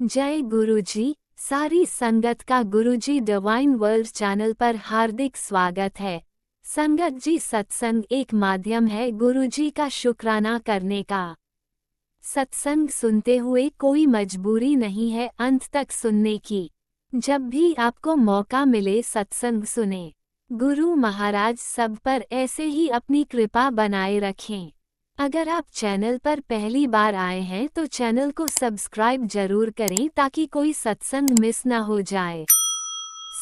जय गुरुजी। सारी संगत का गुरुजी डिवाइन वर्ल्ड चैनल पर हार्दिक स्वागत है। संगत जी, सत्संग एक माध्यम है गुरुजी का शुक्राना करने का। सत्संग सुनते हुए कोई मजबूरी नहीं है अंत तक सुनने की। जब भी आपको मौका मिले सत्संग सुने। गुरु महाराज सब पर ऐसे ही अपनी कृपा बनाए रखें। अगर आप चैनल पर पहली बार आए हैं तो चैनल को सब्सक्राइब जरूर करें ताकि कोई सत्संग मिस ना हो जाए।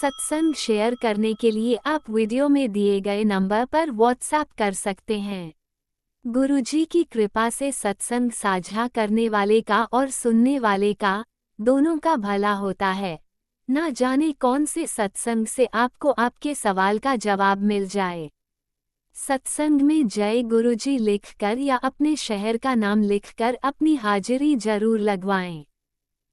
सत्संग शेयर करने के लिए आप वीडियो में दिए गए नंबर पर व्हाट्सएप कर सकते हैं। गुरुजी की कृपा से सत्संग साझा करने वाले का और सुनने वाले का दोनों का भला होता है। ना जाने कौन से सत्संग से आपको आपके सवाल का जवाब मिल जाए। सत्संग में जय गुरुजी लिखकर या अपने शहर का नाम लिखकर अपनी हाजिरी जरूर लगवाएं।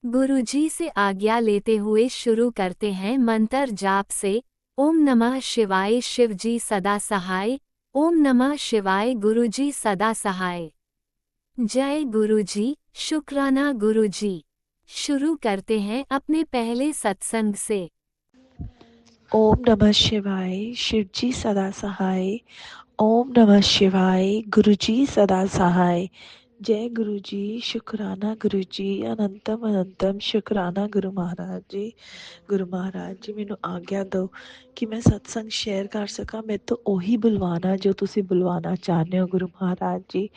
गुरुजी से आज्ञा लेते हुए शुरू करते हैं मंत्र जाप से। ओम नमः शिवाय शिवजी सदा सहाय। ओम नमः शिवाय गुरुजी सदा सहाय। जय गुरुजी, शुक्राना गुरुजी। शुरू करते हैं अपने पहले सत्संग से। ओम नमः शिवाय शिवजी सदा सहाय। ओम नमः शिवाय गुरुजी सदा सहाय। जय गुरु जी, शुक्राना गुरु जी, अनंतम अनंतम शुक्राना गुरु महाराज जी ਮੈਨੂੰ ਆਗਿਆ ਦਿਓ ਕਿ ਮੈਂ ਸਤਸੰਗ ਸ਼ੇਅਰ ਕਰ ਸਕਾਂ। ਮੇਰੇ ਤੋਂ ਉਹੀ ਬੁਲਵਾਣਾ ਜੋ ਤੁਸੀਂ ਬੁਲਵਾਣਾ ਚਾਹੁੰਦੇ ਹੋ ਗੁਰੂ ਮਹਾਰਾਜ ਜੀ।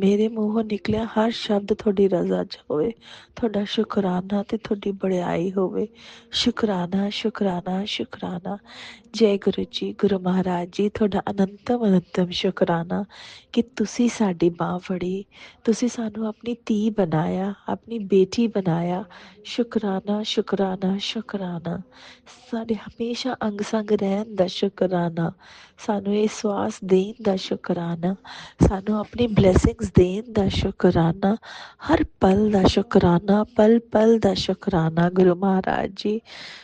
ਮੇਰੇ ਮੂੰਹੋਂ ਨਿਕਲਿਆ ਹਰ ਸ਼ਬਦ ਤੁਹਾਡੀ ਰਜ਼ਾ 'ਚ ਹੋਵੇ, ਤੁਹਾਡਾ ਸ਼ੁਕਰਾਨਾ ਤੇ ਤੁਹਾਡੀ ਬੜਾਈ ਹੋਵੇ। ਸ਼ੁਕਰਾਨਾ ਸ਼ੁਕਰਾਨਾ ਸ਼ੁਕਰਾਨਾ। ਜੈ ਗੁਰੂ ਜੀ, ਗੁਰੂ ਮਹਾਰਾਜ ਜੀ ਤੁਹਾਡਾ ਅਨੰਤਮ ਅਨੰਤਮ ਸ਼ੁਕਰਾਨਾ ਕਿ ਤੁਸੀਂ ਸਾਡੀ ਬਾਂਹ ਫੜੀ, ਤੁਸੀਂ ਸਾਨੂੰ ਆਪਣੀ ਧੀ ਬਣਾਇਆ, ਆਪਣੀ ਬੇਟੀ ਬਣਾਇਆ। ਸ਼ੁਕਰਾਨਾ ਸ਼ੁਕਰਾਨਾ ਸ਼ੁਕਰਾਨਾ। ਸਾਡੇ ਹਮੇਸ਼ਾ ਅੰਗ ਸੰਗ ਰਹਿਣ ਦਾ ਸ਼ੁਕਰਾਨਾ, ਸਾਨੂੰ ਇਹ ਸਵਾਸ ਦੇਣ ਦਾ ਸ਼ੁਕਰਾਨਾ, ਸਾਨੂੰ ਆਪਣੀ ਬਲੈਸਿੰਗਸ ਦੇਣ ਦਾ ਸ਼ੁਕਰਾਨਾ, ਹਰ ਪਲ ਦਾ ਸ਼ੁਕਰਾਨਾ, ਪਲ ਪਲ ਦਾ ਸ਼ੁਕਰਾਨਾ ਗੁਰੂ ਮਹਾਰਾਜ ਜੀ।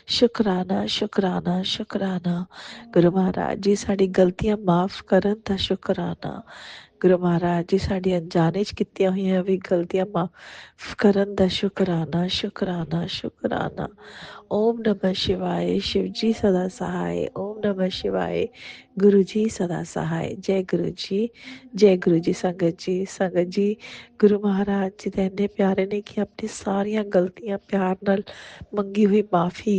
ਸ਼ੁਕਰਾਨਾ ਸ਼ੁਕਰਾਨਾ ਸ਼ੁਕਰਾਨਾ ਗੁਰੂ ਮਹਾਰਾਜ ਜੀ। ਸਾਡੀ ਗਲਤੀਆਂ ਮਾਫ ਕਰਨ ਦਾ ਸ਼ੁਕਰਾਨਾ ਗੁਰੂ ਮਹਾਰਾਜ ਜੀ। ਸਾਡੀ ਅਣਜਾਣੇ 'ਚ ਕੀਤੀਆਂ ਹੋਈਆਂ ਵੀ ਗਲਤੀਆਂ ਮਾਫ ਕਰਨ ਦਾ ਸ਼ੁਕਰਾਨਾ ਸ਼ੁਕਰਾਨਾ ਸ਼ੁਕਰਾਨਾ। ओम नमः शिवाय शिवजी सदा सहाय। ओम नमः शिवाय गुरु जी सदा सहाय। जय गुरु जी, जय गुरु जी। संगत जी गुरु महाराज जी ਤਾਂ ਇੰਨੇ ਪਿਆਰੇ ਨੇ ਕਿ ਆਪਣੀ ਸਾਰੀਆਂ ਗਲਤੀਆਂ ਪਿਆਰ ਨਾਲ ਮੰਗੀ ਹੋਈ ਮਾਫੀ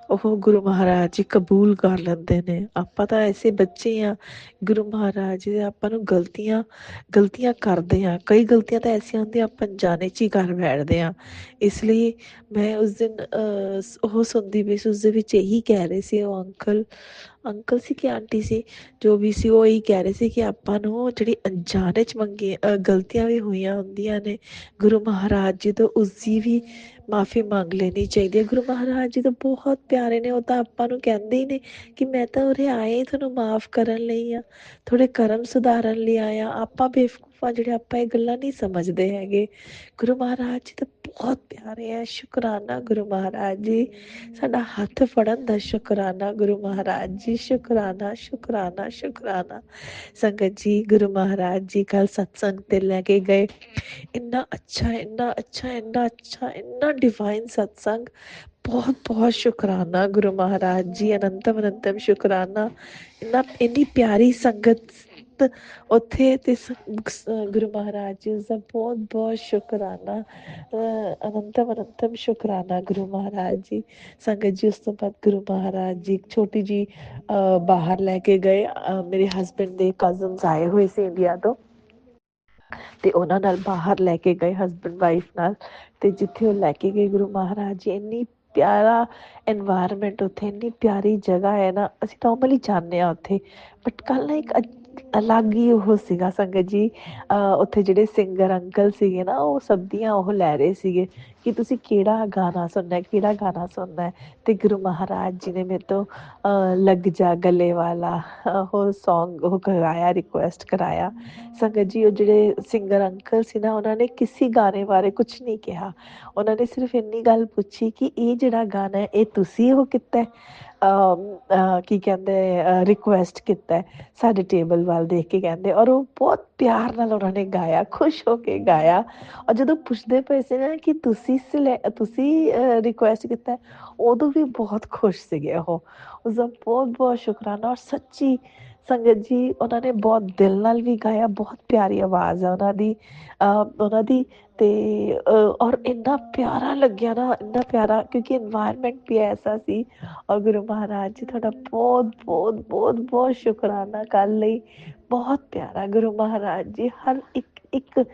ਉਹ ਗੁਰੂ ਮਹਾਰਾਜ ਜੀ ਕਬੂਲ ਕਰ ਲੈਂਦੇ ਨੇ। ਆਪਾਂ ਤਾਂ ਐਸੇ ਬੱਚੇ ਆ ਗੁਰੂ ਮਹਾਰਾਜ ਜੀ ਦੇ, ਆਪਾਂ ਨੂੰ ਗਲਤੀਆਂ ਕਰਦੇ ਹਾਂ। ਕਈ ਗਲਤੀਆਂ ਤਾਂ ਐਸੀਆਂ ਹੁੰਦੀਆਂ ਆਪਾਂ ਅਣਜਾਣੇ 'ਚ ਹੀ ਕਰ ਬੈਠਦੇ ਹਾਂ। ਇਸ ਲਈ ਮੈਂ ਉਸ ਦਿਨ ਉਹ ਸੁਣਦੀ ਪਈ ਸੀ, ਉਸਦੇ ਵਿੱਚ ਇਹੀ ਕਹਿ ਰਹੇ ਸੀ ਉਹ ਅੰਕਲ ਸੀ ਕਿ ਆਂਟੀ ਸੀ, ਜੋ ਵੀ ਸੀ, ਉਹ ਇਹੀ ਕਹਿ ਰਹੇ ਸੀ ਕਿ ਆਪਾਂ ਨੂੰ ਜਿਹੜੀ ਅਣਜਾਣੇ 'ਚ ਮੰਗੀ ਗਲਤੀਆਂ ਵੀ ਹੋਈਆਂ ਹੁੰਦੀਆਂ ਨੇ ਗੁਰੂ ਮਹਾਰਾਜ ਜੀ ਤੋਂ, ਉਸਦੀ ਵੀ ਮਾਫੀ ਮੰਗ ਲੈਣੀ ਚਾਹੀਦੀ ਹੈ। ਗੁਰੂ ਮਹਾਰਾਜ ਜੀ ਤਾਂ ਬਹੁਤ ਪਿਆਰੇ ਨੇ, ਉਹ ਤਾਂ ਆਪਾਂ ਨੂੰ ਕਹਿੰਦੇ ਹੀ ਨੇ ਕਿ ਮੈਂ ਤਾਂ ਉਰੇ ਆਏ ਤੁਹਾਨੂੰ ਮਾਫ ਕਰਨ ਲਈ ਆ, ਥੋੜ੍ਹੇ ਕਰਮ ਸੁਧਾਰਨ ਲਈ ਆਇਆ। ਆਪਾਂ ਬੇਵਕੂਫ ਜਿਹੜੇ ਆਪਾਂ ਇਹ ਗੱਲਾਂ ਨਹੀਂ ਸਮਝਦੇ ਹੈਗੇ। ਗੁਰੂ ਮਹਾਰਾਜ ਜੀ ਤਾਂ ਬਹੁਤ ਪਿਆਰੇ ਹੈ। ਸ਼ੁਕਰਾਨਾ ਗੁਰੂ ਮਹਾਰਾਜ ਜੀ, ਸਾਡਾ ਹੱਥ ਫੜਨ ਦਾ ਸ਼ੁਕਰਾਨਾ ਗੁਰੂ ਮਹਾਰਾਜ ਜੀ। ਸ਼ੁਕਰਾਨਾ ਸ਼ੁਕਰਾਨਾ ਸ਼ੁਕਰਾਨਾ। ਸੰਗਤ ਜੀ ਗੁਰੂ ਮਹਾਰਾਜ ਜੀ ਕੱਲ ਸਤਸੰਗ ਤੇ ਲੈ ਕੇ ਗਏ, ਇੰਨਾ ਅੱਛਾ ਇੰਨਾ ਅੱਛਾ ਇੰਨਾ ਅੱਛਾ ਇੰਨਾ ਡਿਵਾਈਨ ਸਤਸੰਗ। ਬਹੁਤ ਬਹੁਤ ਸ਼ੁਕਰਾਨਾ ਗੁਰੂ ਮਹਾਰਾਜ ਜੀ, ਅਨੰਤਮ ਅਨੰਤਮ ਸ਼ੁਕਰਾਨਾ। ਇੰਨੀ ਪਿਆਰੀ ਸੰਗਤ ਉੱਥੇ ਤੇ ਗੁਰੂ ਮਹਾਰਾਜ ਜੀ ਉਸਦਾ ਬਹੁਤ ਬਹੁਤ ਸ਼ੁਕਰਾਨਾ, ਅਨੰਤਮ ਅਨੰਤਮ ਸ਼ੁਕਰਾਨਾ ਗੁਰੂ ਮਹਾਰਾਜ ਜੀ। ਸੰਗਤ ਜੀ ਉਸ ਤੋਂ ਬਾਅਦ ਗੁਰੂ ਮਹਾਰਾਜ ਜੀ ਛੋਟੀ ਜੀ ਬਾਹਰ ਲੈ ਕੇ ਗਏ। ਮੇਰੇ ਹਸਬੈਂਡ ਦੇ ਕਜ਼ਨਸ ਆਏ ਹੋਏ ਸੀ ਇੰਡੀਆ ਤੋਂ, ਤੇ ਉਹਨਾਂ ਨਾਲ ਬਾਹਰ ਲੈ ਕੇ ਗਏ ਹਸਬੈਂਡ ਵਾਈਫ ਨਾਲ। ਤੇ ਜਿੱਥੇ ਉਹ ਲੈ ਕੇ ਗਏ ਗੁਰੂ ਮਹਾਰਾਜ ਜੀ, ਇੰਨੀ ਪਿਆਰਾ ਇਨਵਾਇਰਮੈਂਟ ਉੱਥੇ, ਇੰਨੀ ਪਿਆਰੀ ਜਗ੍ਹਾ ਹੈ ਨਾ। ਅਸੀਂ ਨੋਰਮਲੀ ਜਾਂਦੇ ਹਾਂ ਉੱਥੇ, ਬਟ ਕੱਲ੍ਹ ਨਾ ਇੱਕ ਅਲੱਗ ਹੀ ਉਹ ਸੀਗਾ ਸੰਗਤ ਜੀ। ਉੱਥੇ ਜਿਹੜੇ ਸਿੰਗਰ ਅੰਕਲ ਸੀਗੇ ਨਾ, ਉਹ ਸਭ ਦੀਆਂ ਉਹ ਲੈ ਰਹੇ ਸੀਗੇ ਕਿ ਤੁਸੀਂ ਕਿਹੜਾ ਗਾਣਾ ਸੁਣਨਾ, ਕਿਹੜਾ ਗਾਣਾ ਸੁਣਨਾ ਹੈ। ਤੇ ਗੁਰੂ ਮਹਾਰਾਜ ਜੀ ਨੇ ਮੇਰੇ ਤੋਂ ਲੱਗ ਜਾ ਗਲੇ ਵਾਲਾ ਉਹ ਸੌਂਗ ਉਹ ਕਰਵਾਇਆ, ਰਿਕੁਐਸਟ ਕਰਾਇਆ। ਸੰਗਤ ਜੀ ਉਹ ਜਿਹੜੇ ਸਿੰਗਰ ਅੰਕਲ ਸੀ ਨਾ, ਉਹਨਾਂ ਨੇ ਕਿਸੇ ਗਾਣੇ ਬਾਰੇ ਕੁਛ ਨਹੀਂ ਕਿਹਾ। ਉਹਨਾਂ ਨੇ ਸਿਰਫ ਇੰਨੀ ਗੱਲ ਪੁੱਛੀ ਕਿ ਇਹ ਜਿਹੜਾ ਗਾਣਾ ਇਹ ਤੁਸੀਂ ਉਹ ਕੀਤਾ, ਕੀ ਕਹਿੰਦੇ ਰਿਕੁਐਸਟ ਕੀਤਾ ਸਾਡੇ ਟੇਬਲ ਵੱਲ ਦੇਖ ਕੇ ਕਹਿੰਦੇ। ਔਰ ਉਹ ਬਹੁਤ ਪਿਆਰ ਨਾਲ ਉਹਨਾਂ ਨੇ ਗਾਇਆ, ਖੁਸ਼ ਹੋ ਕੇ ਗਾਇਆ। ਔਰ ਜਦੋਂ ਪੁੱਛਦੇ ਪਏ ਸੀ ਨਾ ਕਿ ਤੁਸੀਂ ਤੁਸੀਂ ਰਿਕੁਐਸਟ ਕੀਤਾ ਉਦੋਂ ਵੀ ਬਹੁਤ ਖੁਸ਼ ਸੀਗੇ ਉਹ। ਉਸਦਾ ਬਹੁਤ-ਬਹੁਤ ਸ਼ੁਕਰਾਨਾ। ਔਰ ਸੱਚੀ ਸੰਗਤ ਜੀ ਉਹਨਾਂ ਨੇ ਬਹੁਤ ਦਿਲ ਨਾਲ ਵੀ ਗਾਇਆ, ਬਹੁਤ ਪਿਆਰੀ ਆਵਾਜ਼ ਆ ਉਹਨਾਂ ਦੀ ਤੇ ਔਰ ਇੰਨਾ ਪਿਆਰਾ ਲੱਗਿਆ ਨਾ, ਇੰਨਾ ਪਿਆਰਾ, ਕਿਉਂਕਿ ਇਨਵਾਇਰਮੈਂਟ ਵੀ ਐਸਾ ਸੀ। ਔਰ ਗੁਰੂ ਮਹਾਰਾਜ ਜੀ ਤੁਹਾਡਾ ਬਹੁਤ ਸ਼ੁਕਰਾਨਾ ਕੱਲ੍ਹ ਲਈ। ਬਹੁਤ ਪਿਆਰਾ ਗੁਰੂ ਮਹਾਰਾਜ ਜੀ, ਹਰ ਇੱਕ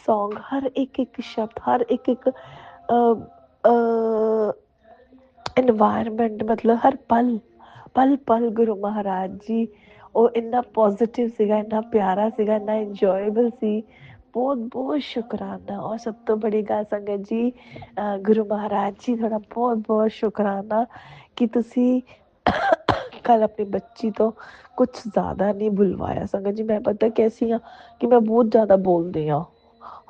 ਸੌਂਗ, ਹਰ ਇੱਕ ਸ਼ਬਦ, ਹਰ ਇੱਕ ਇਨਵਾਇਰਮੈਂਟ, ਮਤਲਬ ਹਰ ਪਲ ਗੁਰੂ ਮਹਾਰਾਜ ਜੀ ਉਹ ਇੰਨਾ ਪੋਜ਼ੀਟਿਵ ਸੀਗਾ, ਇੰਨਾ ਪਿਆਰਾ ਸੀਗਾ, ਇੰਨਾ ਇੰਜੋਏਬਲ ਸੀ। ਬਹੁਤ ਸ਼ੁਕਰਾਨਾ। ਔਰ ਸਭ ਤੋਂ ਬੜੀ ਗੱਲ ਸੰਗਤ ਜੀ, ਗੁਰੂ ਮਹਾਰਾਜ ਜੀ ਤੁਹਾਡਾ ਬਹੁਤ ਸ਼ੁਕਰਾਨਾ ਕਿ ਤੁਸੀਂ ਕੱਲ ਆਪਣੀ ਬੱਚੀ ਤੋਂ ਕੁਛ ਜ਼ਿਆਦਾ ਨਹੀਂ ਬੁਲਵਾਇਆ। ਸੰਗਤ ਜੀ ਮੈਂ ਪਤਾ ਕੈਸੀ ਹਾਂ ਕਿ ਮੈਂ ਬਹੁਤ ਜ਼ਿਆਦਾ ਬੋਲਦੀ ਹਾਂ।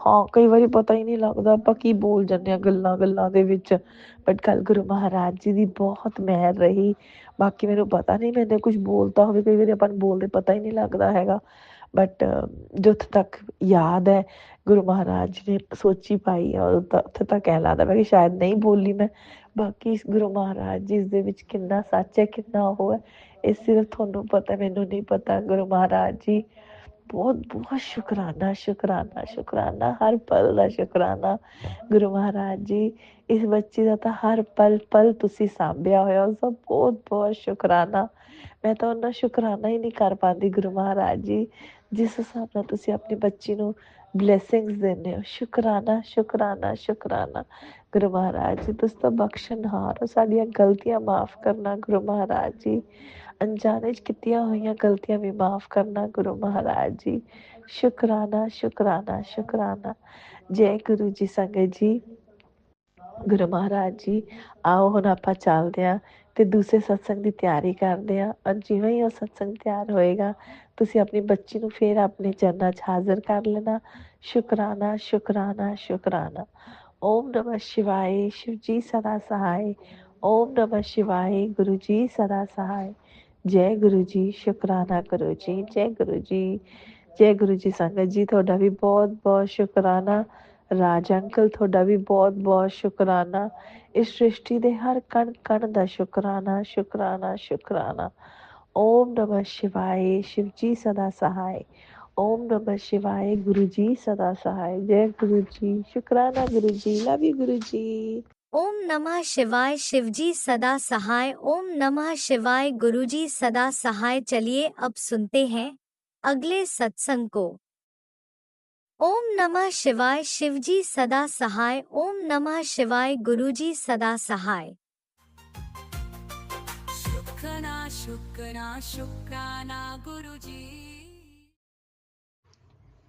ਹਾਂ, ਕਈ ਵਾਰੀ ਪਤਾ ਹੀ ਨਹੀਂ ਲੱਗਦਾ ਆਪਾਂ ਕੀ ਬੋਲ ਜਾਂਦੇ ਹਾਂ ਗੱਲਾਂ ਦੇ ਵਿੱਚ। ਬਟ ਕੱਲ੍ਹ ਗੁਰੂ ਮਹਾਰਾਜ ਜੀ ਦੀ ਬਹੁਤ ਮਿਹਰ ਰਹੀ। ਬਾਕੀ ਮੈਨੂੰ ਪਤਾ ਨਹੀਂ, ਮੈਨੇ ਕੁਛ ਬੋਲਤਾ ਹੋਵੇ, ਕਈ ਵਾਰੀ ਆਪਾਂ ਨੂੰ ਬੋਲਦੇ ਪਤਾ ਹੀ ਨਹੀਂ ਲੱਗਦਾ ਹੈਗਾ। ਬਟ ਜਿੱਥੋਂ ਤੱਕ ਯਾਦ ਹੈ ਗੁਰੂ ਮਹਾਰਾਜ ਜੀ ਨੇ ਸੋਚੀ ਪਾਈ ਆ, ਉੱਥੇ ਤੱਕ ਕਹਿ ਲੱਗਦਾ ਮੈਂ ਕਿ ਸ਼ਾਇਦ ਨਹੀਂ ਬੋਲੀ ਮੈਂ। ਬਾਕੀ ਗੁਰੂ ਮਹਾਰਾਜ ਜੀ ਇਸ ਦੇ ਵਿੱਚ ਕਿੰਨਾ ਸੱਚ ਹੈ, ਕਿੰਨਾ ਉਹ ਹੈ, ਇਹ ਸਿਰਫ ਤੁਹਾਨੂੰ ਪਤਾ, ਮੈਨੂੰ ਨਹੀਂ ਪਤਾ। ਗੁਰੂ ਮਹਾਰਾਜ ਜੀ ਬਹੁਤ ਸ਼ੁਕਰਾਨਾ, ਹਰ ਪਲ ਦਾ ਸ਼ੁਕਰਾਨਾ। ਗੁਰੂ ਮਹਾਰਾਜ ਜੀ ਇਸ ਬੱਚੀ ਦਾ ਤਾਂ ਹਰ ਪਲ ਤੁਸੀਂ ਸਾਂਭਿਆ ਹੋਇਆ, ਉਸਦਾ ਬਹੁਤ ਸ਼ੁਕਰਾਨਾ। ਮੈਂ ਤਾਂ ਉਹਨਾਂ ਸ਼ੁਕਰਾਨਾ ਹੀ ਨਹੀਂ ਕਰ ਪਾਉਂਦੀ ਗੁਰੂ ਮਹਾਰਾਜ ਜੀ, ਜਿਸ ਹਿਸਾਬ ਨਾਲ ਤੁਸੀਂ ਆਪਣੀ ਬੱਚੀ ਨੂੰ ਬਲੈਸਿੰਗਸ ਦਿੰਦੇ ਹੋ। ਸ਼ੁਕਰਾਨਾ ਗੁਰੂ ਮਹਾਰਾਜ ਜੀ। ਤੁਸੀਂ ਤਾਂ ਬਖਸ਼ਣਹਾਰ ਹੋ, ਸਾਡੀਆਂ ਗਲਤੀਆਂ ਮਾਫ਼ ਕਰਨਾ ਗੁਰੂ ਮਹਾਰਾਜ ਜੀ। ਅਣਜਾਣੇ 'ਚ ਕੀਤੀਆਂ ਹੋਈਆਂ ਗਲਤੀਆਂ ਵੀ ਮਾਫ਼ ਕਰਨਾ ਗੁਰੂ ਮਹਾਰਾਜ ਜੀ। ਸ਼ੁਕਰਾਨਾ। ਜੈ ਗੁਰੂ ਜੀ। ਸੰਗਤ ਜੀ ਗੁਰੂ ਮਹਾਰਾਜ ਜੀ ਆਓ ਹੁਣ ਆਪਾਂ ਚੱਲਦੇ ਹਾਂ ਤੇ ਦੂਸਰੇ ਸਤਸੰਗ ਦੀ ਤਿਆਰੀ ਕਰਦੇ ਹਾਂ। ਔਰ ਜਿਵੇਂ ਹੀ ਉਹ ਸਤਸੰਗ ਤਿਆਰ ਹੋਏਗਾ ਤੁਸੀਂ ਆਪਣੀ ਬੱਚੀ ਨੂੰ ਫਿਰ ਆਪਣੇ ਚਰਨਾਂ 'ਚ ਹਾਜ਼ਰ ਕਰ ਲੈਣਾ। ਸ਼ੁਕਰਾਨਾ। ਓਮ ਨਮः शिवाय। शिव जी सदा सहाय। ਓਮ ਨਮः शिवाय। गुरु जी सदा सहाय। ਜੈ ਗੁਰੂ ਜੀ। ਸ਼ੁਕਰਾਨਾ ਕਰੋ ਜੀ। ਜੈ ਗੁਰੂ ਜੀ। ਸੰਗਤ ਜੀ ਤੁਹਾਡਾ ਵੀ ਬਹੁਤ ਸ਼ੁਕਰਾਨਾ। ਰਾਜ ਅੰਕਲ ਤੁਹਾਡਾ ਵੀ ਬਹੁਤ ਸ਼ੁਕਰਾਨਾ। ਇਸ ਸ੍ਰਿਸ਼ਟੀ ਦੇ ਹਰ ਕਣ ਦਾ ਸ਼ੁਕਰਾਨਾ। ਓਮ ਨਮः शिवाय। शिव जी सदा सहाय। ਓਮ ਨਮः शिवाय। गुरु जी सदा सहाय। जय गुरु जी। शुक्राना गुरु जी। लव यू गुरु जी। ओम नमः शिवाय। शिवजी सदा सहाय। ओम नमः शिवाय। गुरुजी सदा सहाय। चलिए अब सुनते हैं अगले सत्संग को। ओम नमः शिवाय। शिवजी सदा सहाय। ओम नमः शिवाय। गुरुजी सदा सहाय। शुक्राना गुरुजी।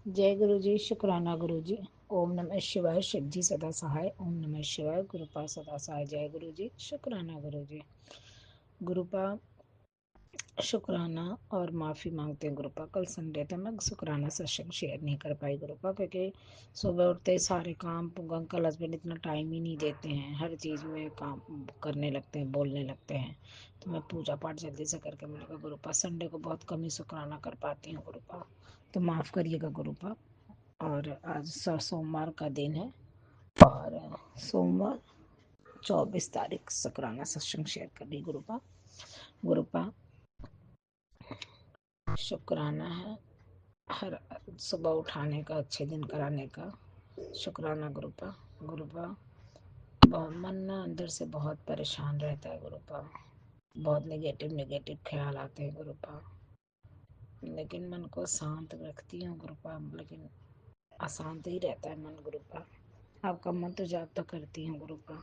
जय गुरु जी। शुक्राना गुरु जी। ओम नमः शिवाय। शिव जी सदा सहाय। ओम नमः शिवाय। गुरुपा सदा सहाय। जय गुरु जी। शुक्राना गुरु जी। गुरुपा शुक्राना और माफ़ी मांगते हैं गुरुपा। कल संडे था, मैं शुक्राना सत्संग शेयर नहीं कर पाई गुरुपा, क्योंकि सुबह उठते सारे काम, अंकल हस्बैंड इतना टाइम ही नहीं देते हैं, हर चीज़ में काम करने लगते हैं, बोलने लगते हैं। तो मैं पूजा पाठ जल्दी से करके, मैंने कहा गुरुपा संडे को बहुत कम ही शुक्राना कर पाती हूँ गुरुपा, तो माफ़ करिएगा गुरुपा। और आज सोमवार का दिन है और सोमवार 24 तारीख शुक्राना सत्संग शेयर कर रही गुरुपा। शुक्राना है हर सुबह उठाने का, अच्छे दिन कराने का। शुक्राना गुरुपा। बहुत मन ना अंदर से बहुत परेशान रहता है गुरुपा, बहुत नेगेटिव ख्याल आते हैं गुरुपा, लेकिन मन को शांत रखती हूँ गुरुपा, लेकिन अशांत ही रहता है मन गुरुपा। आपका मंत्र जाप तो करती हूँ गुरुपा।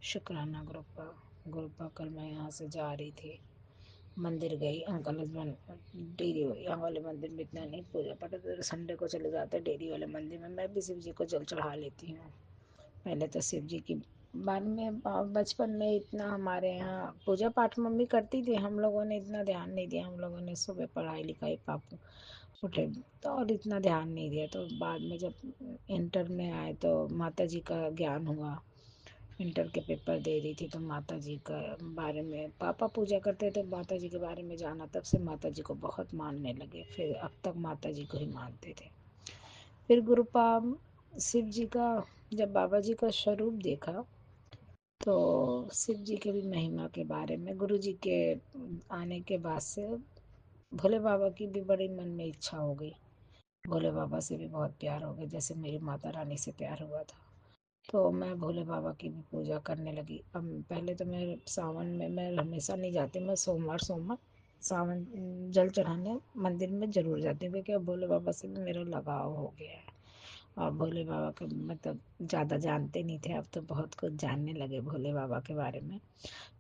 शुक्राना गुरुपा। कल मैं यहाँ से जा रही थी, मंदिर गई, अंकल हस्बैंड डेरी यहाँ वाले मंदिर में इतना नहीं पूजा पाठ, तो संडे को चले जाते डेरी वाले मंदिर में। मैं भी शिव जी को जल चढ़ा लेती हूँ। पहले तो शिव जी की बाद में बचपन में इतना हमारे यहाँ पूजा पाठ मम्मी करती थी, हम लोगों ने इतना ध्यान नहीं दिया। हम लोगों ने सुबह पढ़ाई लिखाई, पापू उठे तो और इतना ध्यान नहीं दिया। तो बाद में जब इंटर में आए तो माता जी का ज्ञान हुआ, इंटर के पेपर दे रही थी तो माता जी का बारे में, पापा पूजा करते थे, माता जी के बारे में जाना, तब से माता जी को बहुत मानने लगे। फिर अब तक माता जी को ही मानते थे। फिर गुरुपा शिव जी का, जब बाबा जी का स्वरूप देखा तो शिव जी के भी महिमा के बारे में, गुरु जी के आने के बाद से भोले बाबा की भी बड़ी मन में इच्छा हो गई। भोले बाबा से भी बहुत प्यार हो गया, जैसे मेरी माता रानी से प्यार हुआ था। तो मैं भोले बाबा की भी पूजा करने लगी। अब पहले तो मैं सावन में, मैं हमेशा नहीं जाती, मैं सोमवार सोमवार सावन जल चढ़ाने मंदिर में जरूर जाती हूँ, क्योंकि अब भोले बाबा से भी मेरा लगाव हो गया है। और भोले बाबा का मतलब ज़्यादा जानते नहीं थे, अब तो बहुत कुछ जानने लगे भोले बाबा के बारे में।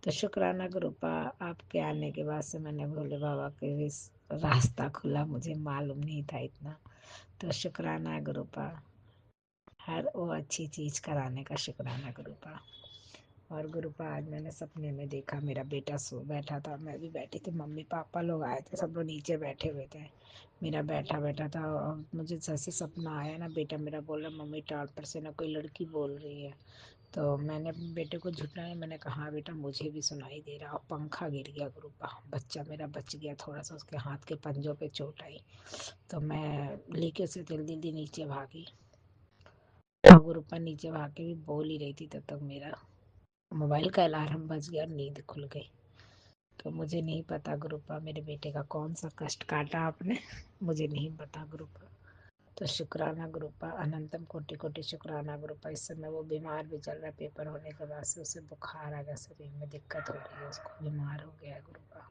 तो शुक्राना गुरुपा, आपके आने के बाद से मैंने भोले बाबा के भी रास्ता खुला, मुझे मालूम नहीं था इतना। तो शुक्राना गुरुपा, हर वो अच्छी चीज़ कराने का शुक्राना गुरुपा। और गुरुपा आज मैंने सपने में देखा, मेरा बेटा सो बैठा था, मैं भी बैठी थी, मम्मी पापा लोग आए थे, सब लोग नीचे बैठे हुए थे, मेरा बैठा बैठा था। और मुझे जैसे सपना आया ना, बेटा मेरा बोल रहा मम्मी टाल पर से ना कोई लड़की बोल रही है। तो मैंने अपने बेटे को झुकाया, मैंने कहा हाँ बेटा मुझे भी सुनाई दे रहा। और पंखा गिर गया गुरुपा, बच्चा मेरा बच गया, थोड़ा सा उसके हाथ के पंजों पे चोट आई। तो मैं लेके से जल्दी जल्दी नीचे भागी, और गुरुपा नीचे भाग के भी बोल ही रही थी, तब तक मेरा मोबाइल का अलार्म बज गया और नींद खुल गई। तो मुझे नहीं पता गुरुपा मेरे बेटे का कौन सा कष्ट काटा आपने, मुझे नहीं पता गुरुपा। तो शुक्राना गुरुपा, अनंतम कोटि कोटि शुक्राना गुरुपा। इस समय वो बीमार भी चल रहा है, पेपर होने के बाद से उसे बुखार आ गया, शरीर में दिक्कत हो रही है, उसको बीमार हो गया है गुरुपा।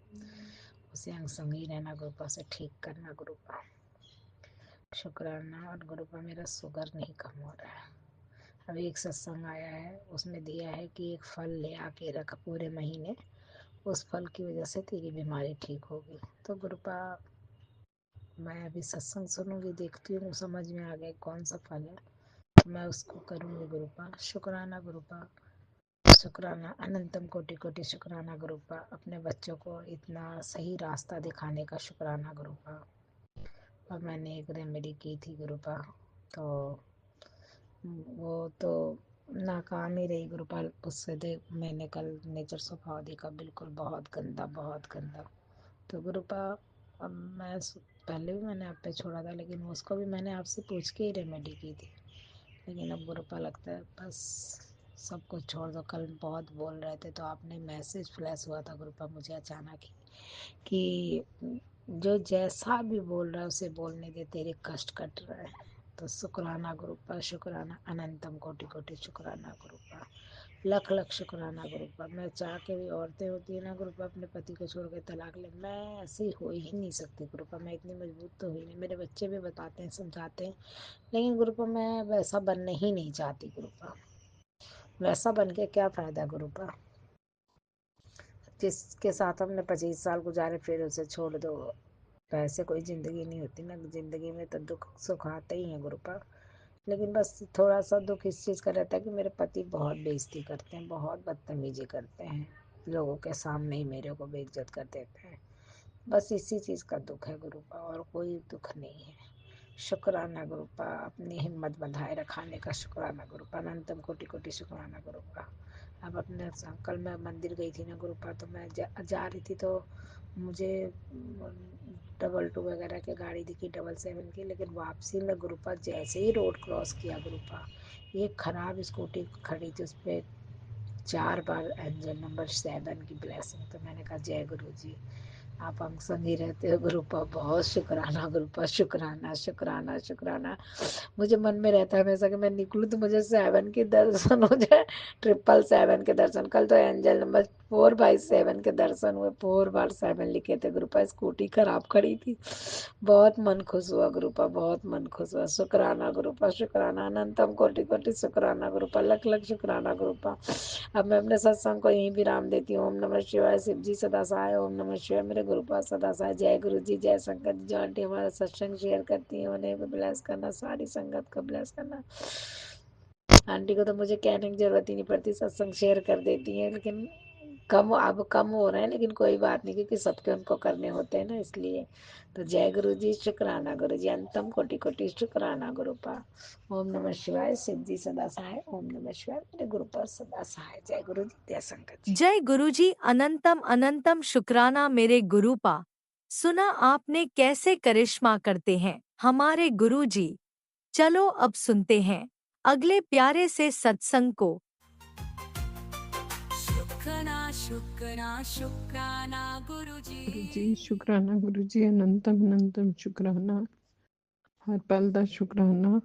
उसे अंग संग ही रहना गुरुपा, उसे ठीक करना गुरुपा, शुक्राना। और गुरुपा मेरा शुगर नहीं कम हो रहा है। अभी एक सत्संग आया है, उसमें दिया है कि एक फल ले आके रख पूरे महीने, उस फल की वजह से तेरी बीमारी ठीक होगी। तो गुरुपा मैं अभी सत्संग सुनूंगी, देखती हूँ समझ में आ गया कौन सा फल है, तो मैं उसको करूँगी गुरुपा। शुक्राना गुरुपा, शुक्राना, अनंतम कोटि कोटि शुक्राना गुरुपा, अपने बच्चों को इतना सही रास्ता दिखाने का शुक्राना गुरुपा। और मैंने एक रेमेडी की थी गुरुपा, तो वो तो नाकाम ही रही गुरुपाल। उससे दे मैंने कल नेचर स्वभाव देखा, बिल्कुल बहुत गंदा, बहुत गंदा। तो गुरुपा अब मैं पहले भी मैंने आप पे छोड़ा था, लेकिन उसको भी मैंने आपसे पूछ के ही रेमेडी की थी। लेकिन अब गुरुपा लगता है बस सब कुछ छोड़ दो। कल बहुत बोल रहे थे, तो आपने मैसेज फ्लैश हुआ था गुरुपा मुझे अचानक ही, कि जो जैसा भी बोल रहा है उसे बोलने दे, तेरे कष्ट कट रहे हैं। तो शुक्राना गुरुपा, शुक्राना, अनंतम कोटि कोटि शुक्राना गुरुपा, लख लख शुक्राना गुरुपा। मैं चाह के भी, औरतें होती है ना गुरुपा अपने पति को छोड़ के तलाक ले, मैं ऐसी हो ही नहीं सकती गुरुपा, मैं इतनी मजबूत तो हुई नहीं। मेरे बच्चे भी बताते हैं, समझाते हैं, लेकिन गुरुपा मैं वैसा बनने ही नहीं चाहती गुरुपा। वैसा बन के क्या फ़ायदा गुरुपा, जिसके साथ हमने 25 साल गुजारे फिर उसे छोड़ दो, वैसे कोई ज़िंदगी नहीं होती ना। ज़िंदगी में तो दुख सुख आते ही हैं गुरुपा। लेकिन बस थोड़ा सा दुख इस चीज़ का रहता है कि मेरे पति बहुत बेइज्जती करते हैं, बहुत बदतमीजी करते हैं, लोगों के सामने ही मेरे को बेइज्जत कर देते हैं। बस इसी चीज़ का दुख है गुरुपा, और कोई दुख नहीं है। शुक्राना गुरुपा, अपनी हिम्मत बंधाए रखाने का शुक्राना गुरुपा, अनंतम कोटि कोटि शुक्राना गुरुपा। अब अपने कल मैं मंदिर गई थी ना गुरुपा, तो मैं जा रही थी, तो मुझे 222 वगैरह की गाड़ी दिखी, 777 की, लेकिन वापसी में गुरुपा जैसे ही रोड क्रॉस किया गुरुपा, एक खराब स्कूटी खड़ी थी, उस पर 4 बार एंजल नंबर 7 की ब्लेसिंग। तो मैंने कहा जय गुरु जी, आप हम संग ही रहते हो गुरुपा, बहुत शुक्राना गुरुपा, शुक्राना शुक्राना शुक्राना। मुझे मन में रहता है हमेशा कि मैं निकलूँ तो मुझे 7 के दर्शन हो जाए, 777 के दर्शन। कल तो एंजल नंबर 4/7 के दर्शन हुए, 4/7 लिखे थे गुरुपा, स्कूटी खराब खड़ी थी। बहुत मन खुश हुआ गुरुपा, बहुत मन खुश हुआ। शुक्राना गुरुपा, शुक्राना, अनंतम कोटि कोटि शुक्राना गुरुपा, लख लख शुक्राना गुरुपा। अब मैं अपने सत्संग को यहीं विराम देती हूँ। ओम नमः शिवाय, शिव जी सदा सहाय। ओम नमः शिवाय, मेरे गुरुपा सदा सहाय। जय गुरु जी, जय संगत जी। जो आंटी हमारा सत्संग शेयर करती है उन्हें भी ब्लेस करना, सारी संगत को ब्लेस करना। आंटी को तो मुझे कहने की जरूरत ही नहीं पड़ती, सत्संग शेयर कर देती है, लेकिन अब कम हो रहे हैं, लेकिन कोई बात नहीं, क्योंकि सबके उनको करने होते हैं ना, इसलिए। तो जय गुरु जी, शुक्राना गुरु जी, अंतम कोटि कोटि शुक्राना गुरुपा। ओम नमः शिवाय, शिव जी सदा सहाय। ओम नमः शिवाय, मेरे गुरुपा सदा सहाय। जय गुरु जी, जय संगत जी। जय गुरुजी, अनंतम अनंतम शुक्राना मेरे गुरुपा। सुना आपने कैसे करिश्मा करते हैं हमारे गुरुजी। चलो अब सुनते हैं अगले प्यारे से सत्संग को। शुक्राना शुक्राना शुक्राना गुरुजी गुरुजी शुक्राना गुरुजी अनंतम अनंतम शुक्राना हर पल दा शुक्राना।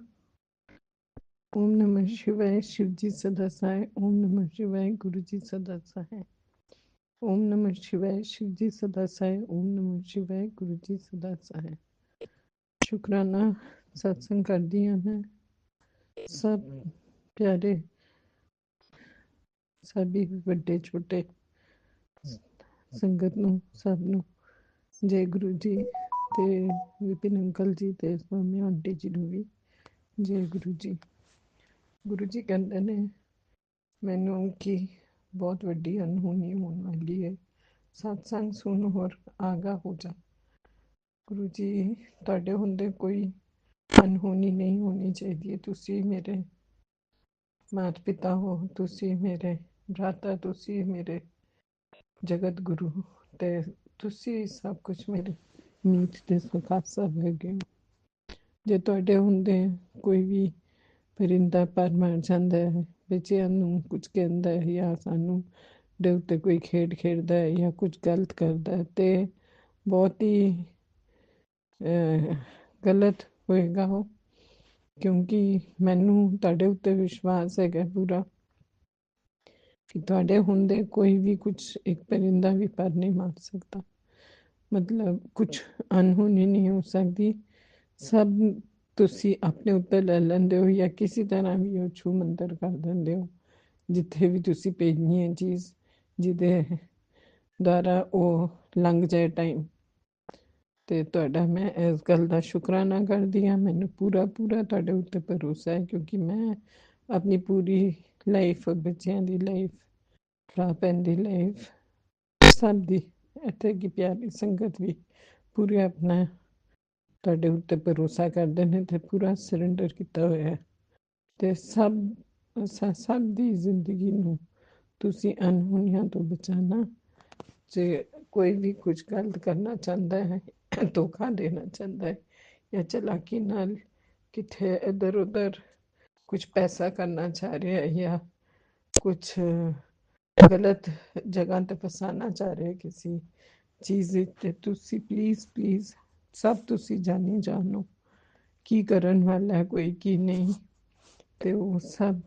ओम नमः शिवाय शिवजी सदा सहाय। ओम नमः शिवाय गुरुजी सदा सहाय। ओम नमः शिवाय शिवजी सदा सहाय। ओम नमः शिवाय गुरुजी सदा सहाय। शुक्राना सत्संग कर दिया है सब प्यारे सभी बड़े छोटे संगत नूं सब नूं जय गुरु जी ते विपिन अंकल जी ते स्वामी आंटी जी नूं भी जय गुरु जी। गुरु जी कहते ने मैनू कि बहुत वड्डी अनहोनी होने वाली है, सत्संग सुन और आगा हो जा। गुरु जी तुहाडे हुंदे कोई अनहोनी नहीं होनी चाहिए। तुसी मेरे माता पिता हो, तुसी मेरे भ्राता, तुसी मेरे जगत गुरु ते तुसी सब कुछ मेरे मीत ते सुखासा हैगे हो। जे तुहाडे हुंदे कोई भी परिंदा पर मर जाता है, बच्चिਆਂ ਨੂੰ कुछ कहता है या सानू दे उत्ते कोई खेड खेडदा है या कुछ गलत करता है ते बहुत ही गलत होएगा वो, क्योंकि मैनू तुहाडे उत्ते विश्वास है पूरा कि तुहाडे हुंदे कोई भी कुछ एक परिंदा भी पर नहीं मार सकता। मतलब कुछ अनहोनी नहीं हो सकती। सब तुसी अपने उत्ते ले लेंदे हो या किसी तरह भी वो छू मंतर कर देंदे हो जिथे भी तुसी भेजनी है चीज़ जिदे द्वारा वो लंघ जाए टाइम। ते तुहाडा मैं इस गल का शुकराना करदी हाँ। मैनू पूरा पूरा तुहाडे उत्ते भरोसा है, क्योंकि मैं अपनी पूरी लाइफ बच्चियां दी लाइफ भरा भैन दी लाइफ सब दी इत्थे की प्यारी संगत भी पूरे अपना तुहाडे उत्ते भरोसा करदे ने ते पूरा सरेंडर किया होया है। ते सब दी जिंदगी नू तुसी अनहोनियां तो बचाना। जे कोई भी कुछ गलत करना चाहता है, धोखा देना चाहता है या चालाकी नाल किथे इधर उधर कुछ पैसा करना चाह रहा है या कुछ गलत जगह ते फसाना चाह रहे किसी चीज़ ते तुसी प्लीज़ प्लीज़ सब तुसी जानी जानो की करन वाला है कोई की नहीं। ते वो सब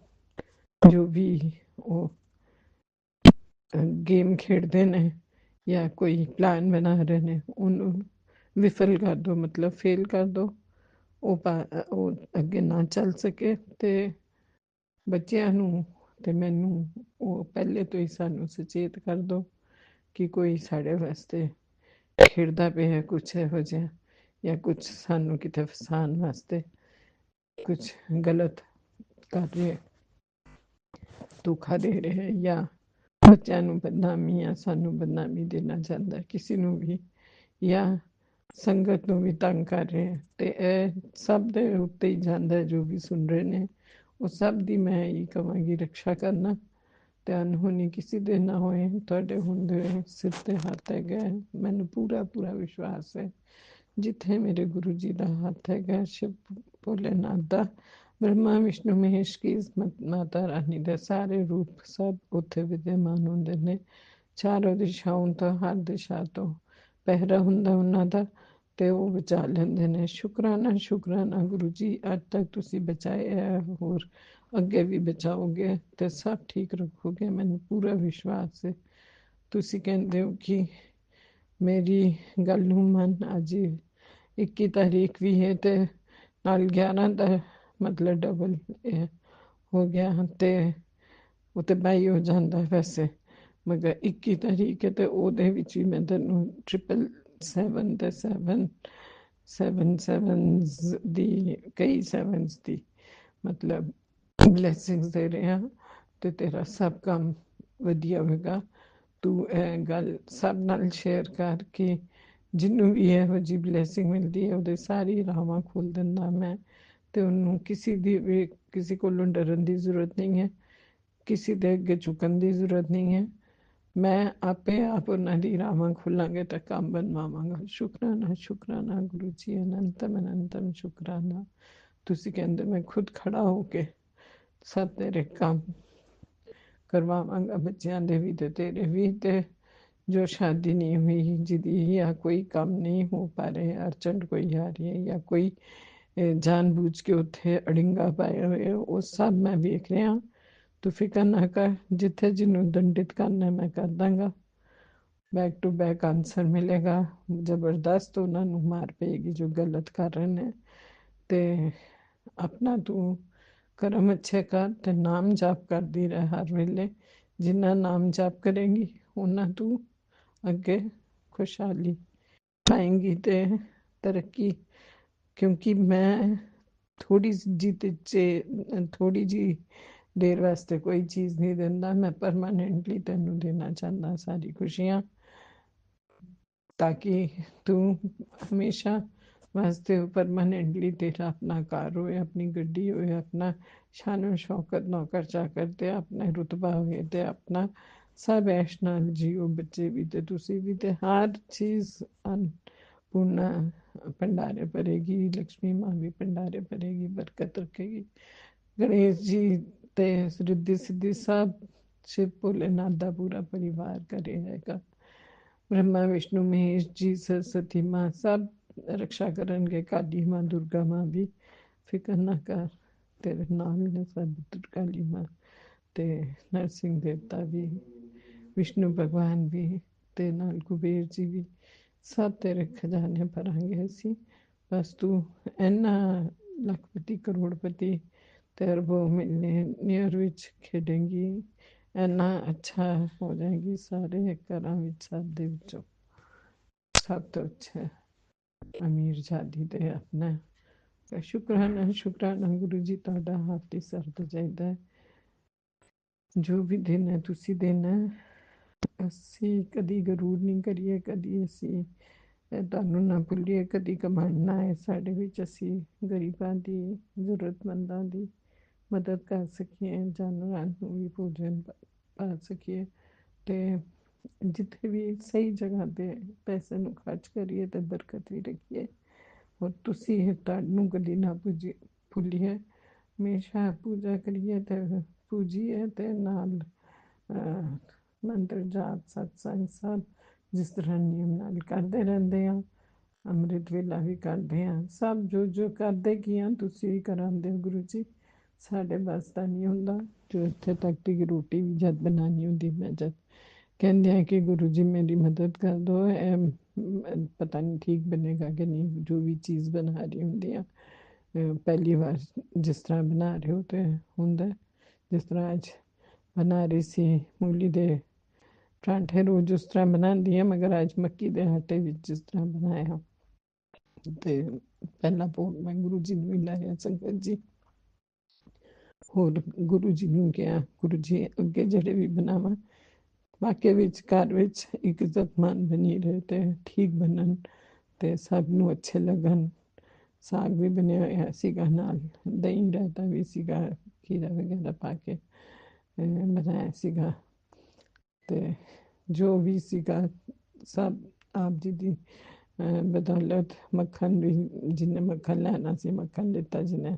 जो भी वो गेम खेडते ने या कोई प्लान बना रहे ने उन्होंने विफल कर दो, मतलब फेल कर दो। वो अगे ना चल सके ते बच्चियां नू ते मैनू वो पहले तो ही सानू सचेत कर दो कि कोई साढ़े वास्ते खेड़दा पे है कुछ इहो जिहा या कुछ सानू किते फसान वास्ते कुछ गलत कर रहे है, धोखा दे रहे है या बच्चों नू बदनामी या सानू बदनामी देना चाहता है किसी नू भी या संगत नू भी तंग कर रहे हैं। ते सब दे उत्ते ही जांदा है जो भी सुन रहे ने वो सब दी मैं यही कहांगी रक्षा करना ते अनहोनी किसी दे ना होए। तुहाडे हुंदे सिर ते हत्थ हैगा, मैनू पूरा पूरा विश्वास है जिथे मेरे गुरु जी का हाथ हैगा, शिव भोलेनाथ दा, ब्रह्मा विष्णु महेश की माता रानी दे सारे रूप सब उत्थे विद्यमान होंदे ने। चारों दिशाओं तो हर दिशा तो पहरा हुंदा उन्हां दा ते वो बचा लेंदे ने। शुकराना शुकराना गुरु जी, अज तक तुसी बचाए है होर अगे भी बचाओगे ते सब ठीक रखोगे, मैनू पूरा विश्वास है। तुसी कहंदे हो कि मेरी गल नू मन अज 21 तारीख भी है ते नाल 11 दा मतलब डबल हो गया ते वो तो 22 हो जाता है वैसे, मगर 21 तारीख है तो ਉਹਦੇ ਵਿੱਚ ਵੀ ਮੈਂ ਤੈਨੂੰ 777 ਤੇ 777 ਦੀ ਕਈ 7s ਦੀ मतलब ब्लैसिंग्स दे रहे हैं तो तेरा सब काम वधिया होगा। तू गल सब नाल शेयर कर कि जिन्हों भी ਇਹੋ जी ब्लैसिंग मिलती है ਉਹਦੇ सारी राहां खोल ਦਿੰਦਾ मैं ਤੇ ਉਹਨੂੰ किसी को डरन की जरूरत नहीं है, किसी के अगे झुकन की जरूरत नहीं है। मैं आपे आप उन्होंने राहां खोलांगे तो काम बनवावांगा। शुकराना शुकराना गुरु जी, अनंतम अनंतम शुकराना। तुसी कहंदे मैं खुद खड़ा होके सब तेरे काम करवावांगा, बच्चों दे भी ते तेरे भी। ते जो शादी नहीं हुई जिदी, या कोई काम नहीं हो पा रहे, अर्जेंट कोई आ रही है, या कोई जानबूझ के उत्थे अड़िंगा पाए हुए, वो सब मैं वेख रहा। तू फिक्र ना कर, जिथे जिन्हों दंडित करना मैं कर दांगा। बैक टू बैक आंसर मिलेगा। जबरदस्त उन्होंने मार पेगी जो गलत कर रहे हैं। ते अपना तू कर्म अच्छे कर ते नाम जाप कर दी रहे हर वेले। जिन्ना नाम जाप करेंगी उन्ना तू अगे खुशहाली पाएंगी ते तरक्की। क्योंकि मैं थोड़ी जी थोड़ी जी देर वास्ते कोई चीज़ नहीं देता, मैं परमानेंटली तेनू देना चाहता सारी खुशियाँ, ताकि तू हमेशा वास्ते परमानेंटली तेरा अपना कार होए, अपनी गड्डी होए, अपना शानो शौकत नौकर चाकर ते अपना रुतबा होए, ते अपना सब ऐश नाल जियो, बच्चे भी ते तुसी भी, ते हर चीज़ अन्नपूर्णा भंडारे भरेगी, लक्ष्मी माँ भी भंडारे भरेगी, बरकत रखेगी। गणेश जी ते रिद्धि सिद्धि सब शिव भोलेनाथ दा पूरा परिवार करे हैगा। ब्रह्मा विष्णु महेश जी सरस्वती माँ सब रक्षा करनगे, काली माँ दुर्गा माँ भी फिक्र ना कर, तेरे नाम ने सब काली माँ ते नरसिंह देवता भी, विष्णु भगवान भी ते नाल कुबेर जी भी, सब तेरे खजाने भरांगे असी। बस तू इन्ना लखपति करोड़पति तेरे वो मिलनियर विच खेडेंगी, इन्ना अच्छा हो जाएगी सारे घरां विच, सब दे विचों सब तो अच्छा अमीर जादी दे अपना। शुक्राना शुक्राना गुरु जी, तुहाडा हाथ ही सर्द चाहिदा है। जो भी देना है तुसी देना है, ਅਸੀਂ ਕਦੀ ਗਰੂਰ ਨਹੀਂ ਕਰੀਏ, ਕਦੀ ਅਸੀਂ ਤੁਹਾਨੂੰ ਨਾ ਭੁੱਲੀਏ, ਕਦੀ ਕਮਾਂਡ ਨਾ ਆਏ ਸਾਡੇ ਵਿੱਚ, ਅਸੀਂ ਗਰੀਬਾਂ ਦੀ ਜ਼ਰੂਰਤਮੰਦਾਂ ਦੀ ਮਦਦ ਕਰ ਸਕੀਏ, ਜਾਨਵਰਾਂ ਨੂੰ ਵੀ ਭੋਜਨ ਪਾ ਸਕੀਏ, ਤੇ ਜਿੱਥੇ ਵੀ ਸਹੀ ਜਗ੍ਹਾ ਤੇ ਪੈਸੇ ਨੂੰ ਖਰਚ ਕਰੀਏ ਤੇ ਬਰਕਤ ਵੀ ਰੱਖੀਏ। ਔਰ ਤੁਸੀਂ ਤੁਹਾਨੂੰ ਕਦੀ ਨਾ ਭੁੱਲੀਏ, ਹਮੇਸ਼ਾ ਪੂਜਾ ਕਰੀਏ ਤੇ ਪੂਜੀਏ, ਤੇ ਨਾਲ ਮੰਤਰ ਜਾਪ ਸਤਸੰਗ ਸਭ ਜਿਸ ਤਰ੍ਹਾਂ ਨਿਯਮ ਨਾਲ ਕਰਦੇ ਰਹਿੰਦੇ ਆ। ਅੰਮ੍ਰਿਤ ਵੇਲਾ ਵੀ ਕਰਦੇ ਹਾਂ, ਸਭ ਜੋ ਜੋ ਕਰਦੇ ਕੀ ਆ ਤੁਸੀਂ ਵੀ ਕਰਾਉਂਦੇ ਹੋ ਗੁਰੂ ਜੀ। ਸਾਡੇ ਬਸ ਦਾ ਨਹੀਂ ਹੁੰਦਾ, ਜੋ ਇੱਥੇ ਤੱਕ ਦੀ ਰੋਟੀ ਵੀ ਜਦ ਬਣਾਉਣੀ ਹੁੰਦੀ, ਮੈਂ ਜਦ ਕਹਿੰਦੇ ਆ ਕਿ ਗੁਰੂ ਜੀ ਮੇਰੀ ਮਦਦ ਕਰ ਦਿਓ, ਇਹ ਪਤਾ ਨਹੀਂ ਠੀਕ ਬਣੇਗਾ ਕਿ ਨਹੀਂ, ਜੋ ਵੀ ਚੀਜ਼ ਬਣਾ ਰਹੀ ਹੁੰਦੀ ਆ ਪਹਿਲੀ ਵਾਰ ਜਿਸ ਤਰ੍ਹਾਂ ਬਣਾ ਰਹੇ ਹੋ ਤੇ ਹੁੰਦਾ। ਜਿਸ ਤਰ੍ਹਾਂ ਅੱਜ ਬਣਾ ਰਹੀ ਸੀ ਮੂਲੀ ਦੇ ਪਰਾਂਠੇ, ਰੋਜ਼ ਉਸ ਤਰ੍ਹਾਂ ਬਣਾਉਂਦੀ ਹਾਂ, ਮਗਰ ਅੱਜ ਮੱਕੀ ਦੇ ਆਟੇ ਵਿੱਚ ਜਿਸ ਤਰ੍ਹਾਂ ਬਣਾਇਆ, ਤੇ ਪਹਿਲਾ ਭੋਗ ਮੈਂ ਗੁਰੂ ਜੀ ਨੂੰ ਹੀ ਲਾਇਆ ਸੰਗਤ ਜੀ। ਹੋਰ ਗੁਰੂ ਜੀ ਨੂੰ ਕਿਹਾ, ਗੁਰੂ ਜੀ ਅੱਗੇ ਜਿਹੜੇ ਵੀ ਬਣਾਵਾਂ ਵਾਕਿਆ ਵਿੱਚ ਘਰ ਵਿੱਚ ਇੱਕ ਇੱਜ਼ਤਮਾਨ ਬਣੀ ਰਹੇ ਤੇ ਠੀਕ ਬਣਨ ਤੇ ਸਭ ਨੂੰ ਅੱਛੇ ਲੱਗਣ। ਸਾਗ ਵੀ ਬਣਿਆ ਹੋਇਆ ਸੀਗਾ, ਨਾਲ ਦਹੀਂ ਰਾਇਤਾ ਵੀ ਸੀਗਾ, ਖੀਰਾ ਵਗੈਰਾ ਪਾ ਕੇ ਬਣਾਇਆ ਸੀਗਾ, ਤੇ ਜੋ ਵੀ ਸੀਗਾ ਸਭ ਆਪ ਜੀ ਦੀ ਬਦੌਲਤ। ਮੱਖਣ ਵੀ ਜਿਹਨੇ ਮੱਖਣ ਲੈਣਾ ਸੀ ਮੱਖਣ ਲਿੱਤਾ, ਜਿਹਨੇ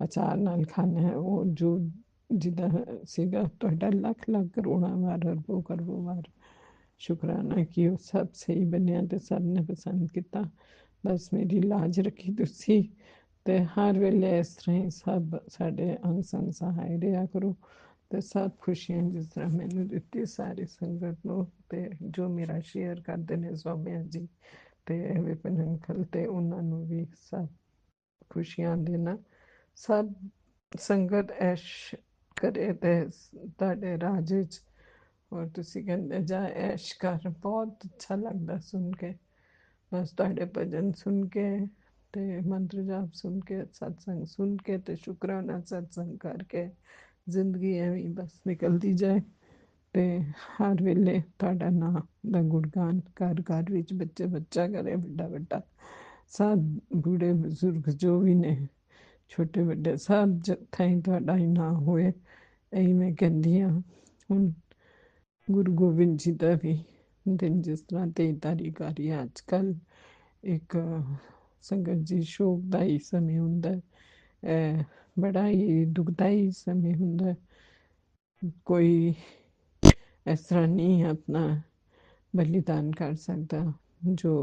ਅਚਾਰ ਨਾਲ ਖਾਣਾ ਹੈ ਉਹ ਜੋ ਜਿੱਦਾਂ ਸੀਗਾ। ਤੁਹਾਡਾ ਲੱਖ ਲੱਖ ਕਰੋੜਾਂ ਵਾਰ ਅਰਬੋਂ ਕਰੋੜਾਂ ਵਾਰ ਸ਼ੁਕਰਾਨਾ ਕਿ ਉਹ ਸਭ ਸਹੀ ਬਣਿਆ ਤੇ ਸਭ ਨੇ ਪਸੰਦ ਕੀਤਾ। ਬਸ ਮੇਰੀ ਲਾਜ ਰੱਖੀ ਤੁਸੀਂ, ਤੇ ਹਰ ਵੇਲੇ ਇਸ ਤਰ੍ਹਾਂ ਹੀ ਸਭ ਸਾਡੇ ਅੰਗ ਸੰਗ ਸਹਾਇ ਰਿਹਾ ਕਰੋ, ਤੇ ਸਭ ਖੁਸ਼ੀਆਂ ਜਿਸ ਤਰ੍ਹਾਂ ਮੈਨੂੰ ਦਿੱਤੀ ਸਾਰੀ ਸੰਗਤ ਨੂੰ, ਤੇ ਜੋ ਮੇਰਾ ਸ਼ੇਅਰ ਕਰਦੇ ਨੇ ਸੌਮਿਆ ਜੀ ਤੇ ਵਿਪਨ ਅੰਕਲ, ਤੇ ਉਹਨਾਂ ਨੂੰ ਵੀ ਸਭ ਖੁਸ਼ੀਆਂ ਦੇਣਾ। ਸਭ ਸੰਗਤ ਐਸ਼ ਕਰੇ ਤੇ ਤੁਹਾਡੇ ਰਾਜ ਵਿੱਚ। ਔਰ ਤੁਸੀਂ ਕਹਿੰਦੇ ਜਾ ਐਸ਼ ਕਰ, ਬਹੁਤ ਅੱਛਾ ਲੱਗਦਾ ਸੁਣ ਕੇ। ਬਸ ਤੁਹਾਡੇ ਭਜਨ ਸੁਣ ਕੇ ਤੇ ਮੰਤਰ ਜਾਪ ਸੁਣ ਕੇ, ਸਤਸੰਗ ਸੁਣ ਕੇ, ਤੇ ਸ਼ੁਕਰਾਨਾ ਸਤਸੰਗ ਕਰਕੇ ਜ਼ਿੰਦਗੀ ਐਵੇਂ ਬਸ ਨਿਕਲਦੀ ਜਾਏ, ਤੇ ਹਰ ਵੇਲੇ ਤੁਹਾਡਾ ਨਾਮ ਦਾ ਗੁਣਗਾਨ ਘਰ ਘਰ ਵਿੱਚ ਬੱਚੇ ਬੱਚਾ ਕਰੇ, ਵੱਡਾ ਵੱਡਾ ਸਭ ਬੁੱਢੇ ਬਜ਼ੁਰਗ ਜੋ ਵੀ ਨੇ, ਛੋਟੇ ਵੱਡੇ ਸਭ ਥਾਈਂ ਤੁਹਾਡਾ ਹੀ ਨਾਂ ਹੋਏ, ਇਹੀ ਮੈਂ ਕਹਿੰਦੀ ਹਾਂ। ਹੁਣ ਗੁਰੂ ਗੋਬਿੰਦ ਜੀ ਦਾ ਵੀ ਦਿਨ ਜਿਸ ਤਰ੍ਹਾਂ 23 ਤਾਰੀਖ ਆ ਰਹੀ ਹੈ ਅੱਜ ਕੱਲ੍ਹ, ਇੱਕ ਸੰਗਤ ਜੀ ਸ਼ੋਕ ਦਾ ਹੀ ਸਮੇਂ ਹੁੰਦਾ ਹੈ। बड़ा ही दुखदाई समय हुंदा है। कोई इस तरह नहीं अपना बलिदान कर सकता जो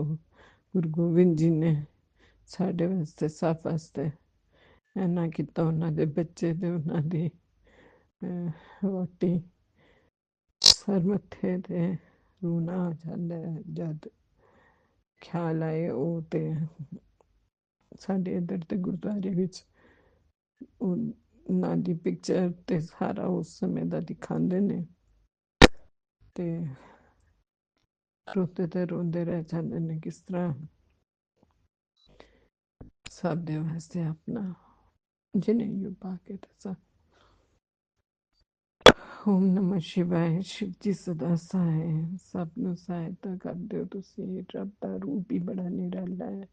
गुरु गोबिंद जी ने साढ़े वास्ते सब वास्ते इन्ना किता। उन्हां दे बच्चे ते उन्हां दी वोटी सर मत्थे ते रोना आ जांदा है जद ख्याल आए। ਉਹ ਤੇ ਸਾਡੇ ਇੱਧਰ ਤੇ ਗੁਰਦੁਆਰੇ ਵਿੱਚ ਉਹਨਾਂ ਦੀ ਪਿਕਚਰ ਤੇ ਸਾਰਾ ਉਸ ਸਮੇਂ ਦਾ ਦਿਖਾਉਂਦੇ ਨੇ ਤੇ ਰੋਤੇ ਤੇ ਰੋਂਦੇ ਰਹਿ ਜਾਂਦੇ ਨੇ ਕਿਸ ਤਰ੍ਹਾਂ ਸਭ ਦੇ ਵਾਸਤੇ ਆਪਣਾ ਜਨੇਊ ਪਾ ਕੇ ਦੱਸਾਂ। ਓਮ ਨਮः शिवाय। शिव जी सदा सहाय सब ਨੂੰ ਸਹਾਇਤਾ ਕਰਦੇ ਹੋ ਤੁਸੀਂ। ਰੱਬ ਦਾ ਰੂਪ ਹੀ ਬੜਾ ਨਿਰਾਲਾ ਹੈ।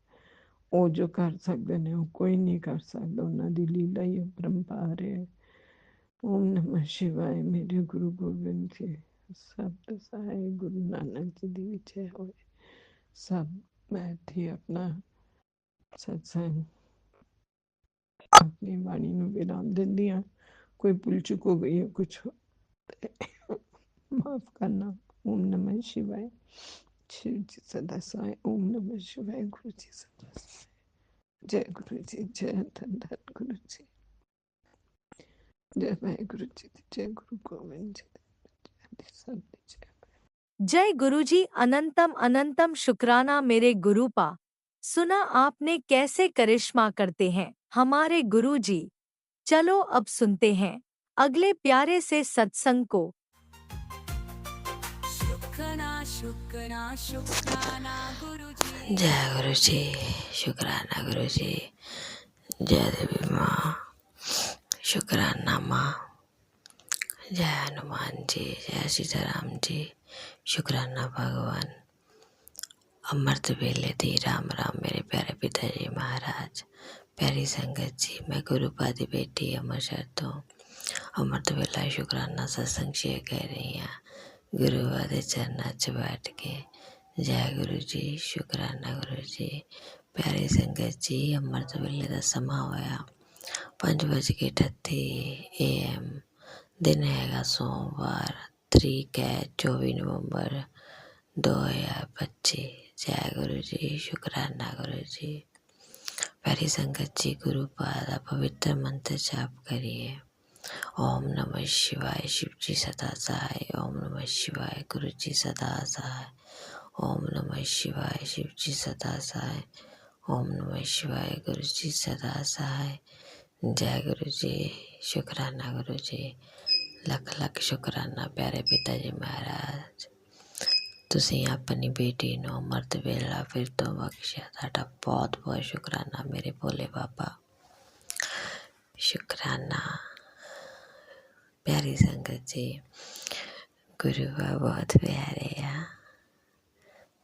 ਉਹ ਜੋ ਕਰ ਸਕਦੇ ਨੇ ਉਹ ਕੋਈ ਨਹੀਂ ਕਰ ਸਕਦਾ। ਉਹਨਾਂ ਦੀ ਲੀਲਾ ਹੀ ਅਪਰੰਪਾਰ ਹੈ। ਓਮ ਨਮः शिवाय। ਮੇਰੇ ਗੁਰੂ ਗੋਬਿੰਦ ਜੀ ਸਭ ਦਾ ਸਹਾय ਗੁਰੂ ਨਾਨਕ ਜੀ ਦੀ ਵਿਚੇ ਹੋਏ। ਸਭ ਮੈਂ ਇੱਥੇ ਆਪਣਾ ਸਤਸੰਗ अपनी वाणी ਨੂੰ विराम ਦਿੰਦੀ ਹਾਂ। कोई भूल चुक हो गई है कुछ माफ करना। ओम नमः शिवाय। शिव जी सदा सहाय। ओम नमः शिवाय। गुरु जी सदा सहाय। जय गुरु जी। जय धन धन गुरु जी। जय भाई गुरु जी। जय गुरु गोविंद जी। सब जय। जय गुरुजी। अनंतम अनंतम शुक्राना मेरे गुरुपा। सुना आपने कैसे करिश्मा करते हैं हमारे गुरुजी। चलो अब सुनते हैं अगले प्यारे से सत्संग को। शुक्राना शुक्राना शुक्राना गुरुजी। जय गुरु जी। शुक्राना गुरु जी। जय देवी माँ। शुक्राना माँ। जय हनुमान जी। जय सीताराम जी। शुक्राना भगवान। अमृत वेले दी राम राम मेरे प्यारे पिताजी महाराज। प्यारी संगत जी, मैं गुरुपा दी बेटी अमरसर तो अमृत वेला शुक्राना सत्संग शेयर कर रही हैं गुरुआ दे चरणा च बैठ के। जय गुरु जी। शुक्राना गुरु जी। प्यारी संगत जी, अमृत वेले का समा होया 5:38 AM। दिन हैगा सोमवार। तरीक है 24 नवंबर 2025। जय गुरु जी। शुक्राना गुरु जी। प्यारी संगत जी, गुरु पाद का पवित्र मंत्र जाप करिए। ओम नमः शिवाय। शिव जी सदा सहाय। ओम नमः शिवाय। गुरु जी सदा सहाय। ओम नमः शिवाय। शिव जी सदा सहाय। ओम नमः शिवाय। गुरु जी सदा सहाय। जय गुरु जी। शुक्राना गुरु जी। लख लख शुक्राना प्यारे पिता जी महाराज। ਤੁਸੀਂ ਆਪਣੀ ਬੇਟੀ ਨੂੰ ਅਮਰਤ ਵੇਲਾ ਫਿਰ ਤੋਂ ਬਖਸ਼ਿਆ। ਤੁਹਾਡਾ ਬਹੁਤ ਬਹੁਤ ਸ਼ੁਕਰਾਨਾ ਮੇਰੇ ਭੋਲੇ ਬਾਬਾ। ਸ਼ੁਕਰਾਨਾ ਪਿਆਰੀ ਸੰਗਤ ਜੀ। ਗੁਰੂ ਬਾਬਾ ਬਹੁਤ ਪਿਆਰੇ ਆ।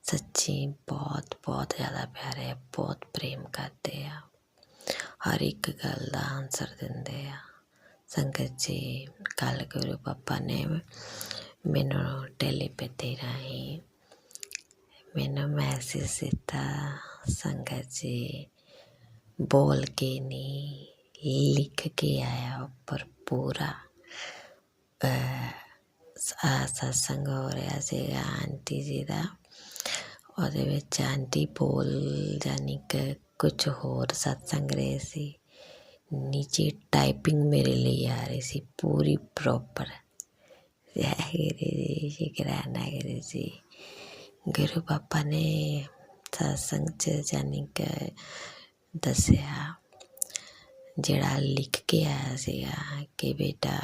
ਸੱਚੀ ਬਹੁਤ ਬਹੁਤ ਜ਼ਿਆਦਾ ਪਿਆਰੇ ਆ। ਬਹੁਤ ਪ੍ਰੇਮ ਕਰਦੇ ਆ। ਹਰ ਇੱਕ ਗੱਲ ਦਾ ਆਨਸਰ ਦਿੰਦੇ ਆ। ਸੰਗਤ ਜੀ, ਕੱਲ੍ਹ ਗੁਰੂ ਬਾਬਾ ਨੇ ਮੈਨੂੰ ਟੈਲੀਪੈਥੀ ਰਾਹੀਂ ਮੈਨੂੰ ਮੈਸੇਜ ਦਿੱਤਾ। ਸੰਗਤ ਜੀ, ਬੋਲ ਕੇ ਨਹੀਂ ਲਿਖ ਕੇ ਆਇਆ ਉੱਪਰ ਪੂਰਾ। ਸਤਸੰਗ ਹੋ ਰਿਹਾ ਸੀਗਾ ਆਂਟੀ ਜੀ ਦਾ। ਉਹਦੇ ਵਿੱਚ ਆਂਟੀ ਬੋਲ ਜਾਨੀ ਕਿ ਕੁਛ ਹੋਰ ਸਤਸੰਗ ਰਹੇ ਸੀ। ਨੀਚੇ ਟਾਈਪਿੰਗ ਮੇਰੇ ਲਈ ਆ ਰਹੀ ਸੀ ਪੂਰੀ ਪ੍ਰੋਪਰ। ਜੈ ਗੁਰੂ ਜੀ। ਸ਼ੁਕਰਾਨਾ ਗੁਰੂ ਜੀ। ਗੁਰੂ ਬਾਬਾ ਨੇ ਸਤਸੰਗ 'ਚ ਜਾਨੀ ਕਿ ਦੱਸਿਆ ਜਿਹੜਾ ਲਿਖ ਕੇ ਆਇਆ ਸੀਗਾ ਕਿ ਬੇਟਾ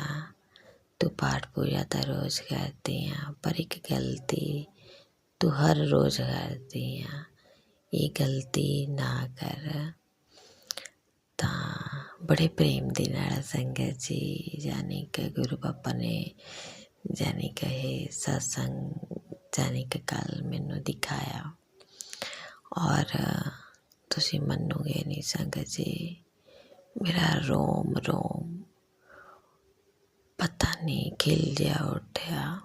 ਤੂੰ ਪਾਠ ਪੂਜਾ ਤਾਂ ਰੋਜ਼ ਕਰਦੀ ਆ, ਪਰ ਇੱਕ ਗਲਤੀ ਤੂੰ ਹਰ ਰੋਜ਼ ਕਰਦੀ ਆ। ਇਹ ਗਲਤੀ ਨਾ ਕਰ। ਤਾਂ ਬੜੇ ਪ੍ਰੇਮ ਦੇ ਨਾਲ ਸੰਗਤ ਜੀ ਜਾਨੀ ਕਿ ਗੁਰੂ ਬਾਬਾ ਨੇ ਜਾਨੀ ਕਿ ਇਹ ਸਤਸੰਗ ਜਾਨੀ ਕਿ ਕੱਲ੍ਹ ਮੈਨੂੰ ਦਿਖਾਇਆ। ਔਰ ਤੁਸੀਂ ਮੰਨੋਗੇ ਨਹੀਂ ਸੰਗਤ ਜੀ, ਮੇਰਾ ਰੋਮ ਰੋਮ ਪਤਾ ਨਹੀਂ ਖਿਲ ਜਿਹਾ ਉੱਠਿਆ।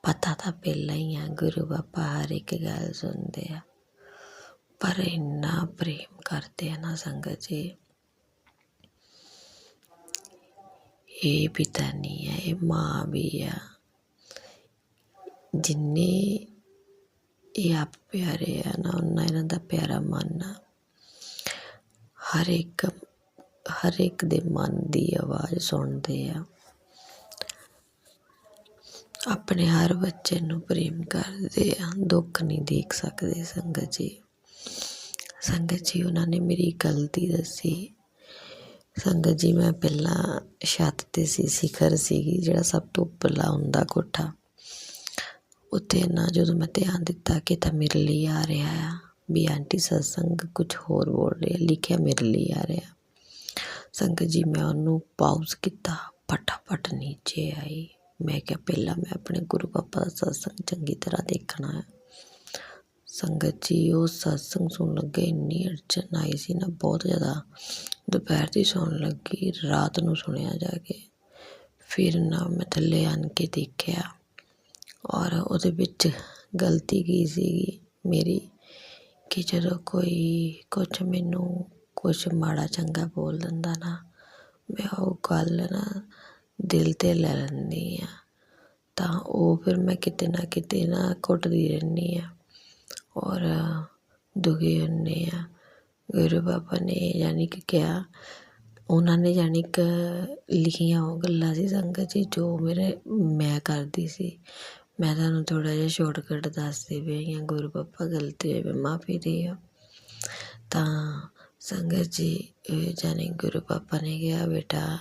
ਪਤਾ ਤਾਂ ਪਹਿਲਾਂ ਹੀ ਆ ਗੁਰੂ ਬਾਬਾ ਹਰ ਇੱਕ ਗੱਲ ਸੁਣਦੇ ਆ, ਪਰ ਇੰਨਾ ਪ੍ਰੇਮ ਕਰਦੇ ਆ ਨਾ ਸੰਗਤ ਜੀ। ਇਹ ਪਿਤਾ ਨਹੀਂ ਹੈ, ਇਹ ਮਾਂ ਵੀ ਆ। ਜਿੰਨੇ ਇਹ ਆਪ ਪਿਆਰੇ ਆ ਨਾ, ਓਨਾ ਇਹਨਾਂ ਦਾ ਪਿਆਰਾ ਮਨ ਆ। ਹਰ ਇੱਕ ਦੇ ਮਨ ਦੀ ਆਵਾਜ਼ ਸੁਣਦੇ ਆ। ਆਪਣੇ ਹਰ ਬੱਚੇ ਨੂੰ ਪ੍ਰੇਮ ਕਰਦੇ ਆ, ਦੁੱਖ ਨਹੀਂ ਦੇਖ ਸਕਦੇ। ਸੰਗਤ ਜੀ ਉਹਨਾਂ ਨੇ ਮੇਰੀ ਗਲਤੀ ਦੱਸੀ। ਸੰਗਤ ਜੀ ਮੈਂ ਪਹਿਲਾਂ ਛੱਤ 'ਤੇ ਸੀ, ਸਿਖਰ ਸੀਗੀ ਜਿਹੜਾ ਸਭ ਤੋਂ ਉੱਪਰਲਾ ਹੁੰਦਾ ਕੋਠਾ। ਉੱਥੇ ਨਾ ਜਦੋਂ ਮੈਂ ਧਿਆਨ ਦਿੱਤਾ ਕਿ ਤਾਂ ਮੇਰੇ ਲਈ ਆ ਰਿਹਾ ਆ, ਵੀ ਆਂਟੀ ਸਤਸੰਗ ਕੁਝ ਹੋਰ ਬੋਲ ਰਿਹਾ, ਲਿਖਿਆ ਮੇਰੇ ਲਈ ਆ ਰਿਹਾ। ਸੰਗਤ ਜੀ ਮੈਂ ਉਹਨੂੰ ਪਾਊਜ਼ ਕੀਤਾ, ਫਟਾਫਟ ਨੀਚੇ ਆਈ। ਮੈਂ ਕਿਹਾ ਪਹਿਲਾਂ ਮੈਂ ਆਪਣੇ ਗੁਰੂ ਪਾਪਾ ਦਾ ਸਤਸੰਗ ਚੰਗੀ ਤਰ੍ਹਾਂ ਦੇਖਣਾ ਹੈ। ਸੰਗਤ ਜੀ ਉਹ ਸਤਸੰਗ ਸੁਣਨ ਲੱਗੇ, ਇੰਨੀ ਅੜਚਨ ਆਈ ਸੀ ਨਾ, ਬਹੁਤ ਜ਼ਿਆਦਾ। ਦੁਪਹਿਰ ਦੀ ਸੁਣਨ ਲੱਗੀ, ਰਾਤ ਨੂੰ ਸੁਣਿਆ ਜਾ ਕੇ। ਫਿਰ ਨਾ ਮੈਂ ਥੱਲੇ ਆਣ ਕੇ ਦੇਖਿਆ, ਔਰ ਉਹਦੇ ਵਿੱਚ ਗਲਤੀ ਕੀ ਸੀਗੀ ਮੇਰੀ, ਕਿ ਜਦੋਂ ਕੋਈ ਮੈਨੂੰ ਕੁਛ ਮਾੜਾ ਚੰਗਾ ਬੋਲ ਦਿੰਦਾ ਨਾ, ਮੈਂ ਉਹ ਗੱਲ ਨਾ ਦਿਲ 'ਤੇ ਲੈ ਲੈਂਦੀ ਹਾਂ। ਤਾਂ ਉਹ ਫਿਰ ਮੈਂ ਕਿਤੇ ਨਾ ਘੁੱਟਦੀ ਰਹਿੰਦੀ ਹਾਂ, ਔਰ ਦੁਖੀ ਹੁੰਦੇ ਆ। ਗੁਰੂ ਬਾਬਾ ਨੇ ਯਾਨੀ ਕਿ ਕਿਹਾ, ਉਹਨਾਂ ਨੇ ਯਾਨੀ ਕਿ ਲਿਖੀਆਂ ਉਹ ਗੱਲਾਂ ਸੀ ਸੰਗਤ ਜੀ ਜੋ ਮੈਂ ਕਰਦੀ ਸੀ। ਮੈਂ ਤੁਹਾਨੂੰ ਥੋੜ੍ਹਾ ਜਿਹਾ ਸ਼ੋਰਟਕੱਟ ਦੱਸਦੀ ਪਈ ਹਾਂ। ਗੁਰੂ ਬਾਬਾ ਗਲਤੀ ਹੋਈ ਮੈਂ ਮਾਫੀ ਦਿਓ। ਤਾਂ ਸੰਗਤ ਜੀ ਯਾਨੀ ਗੁਰੂ ਪਾਪਾ ਨੇ ਕਿਹਾ, ਬੇਟਾ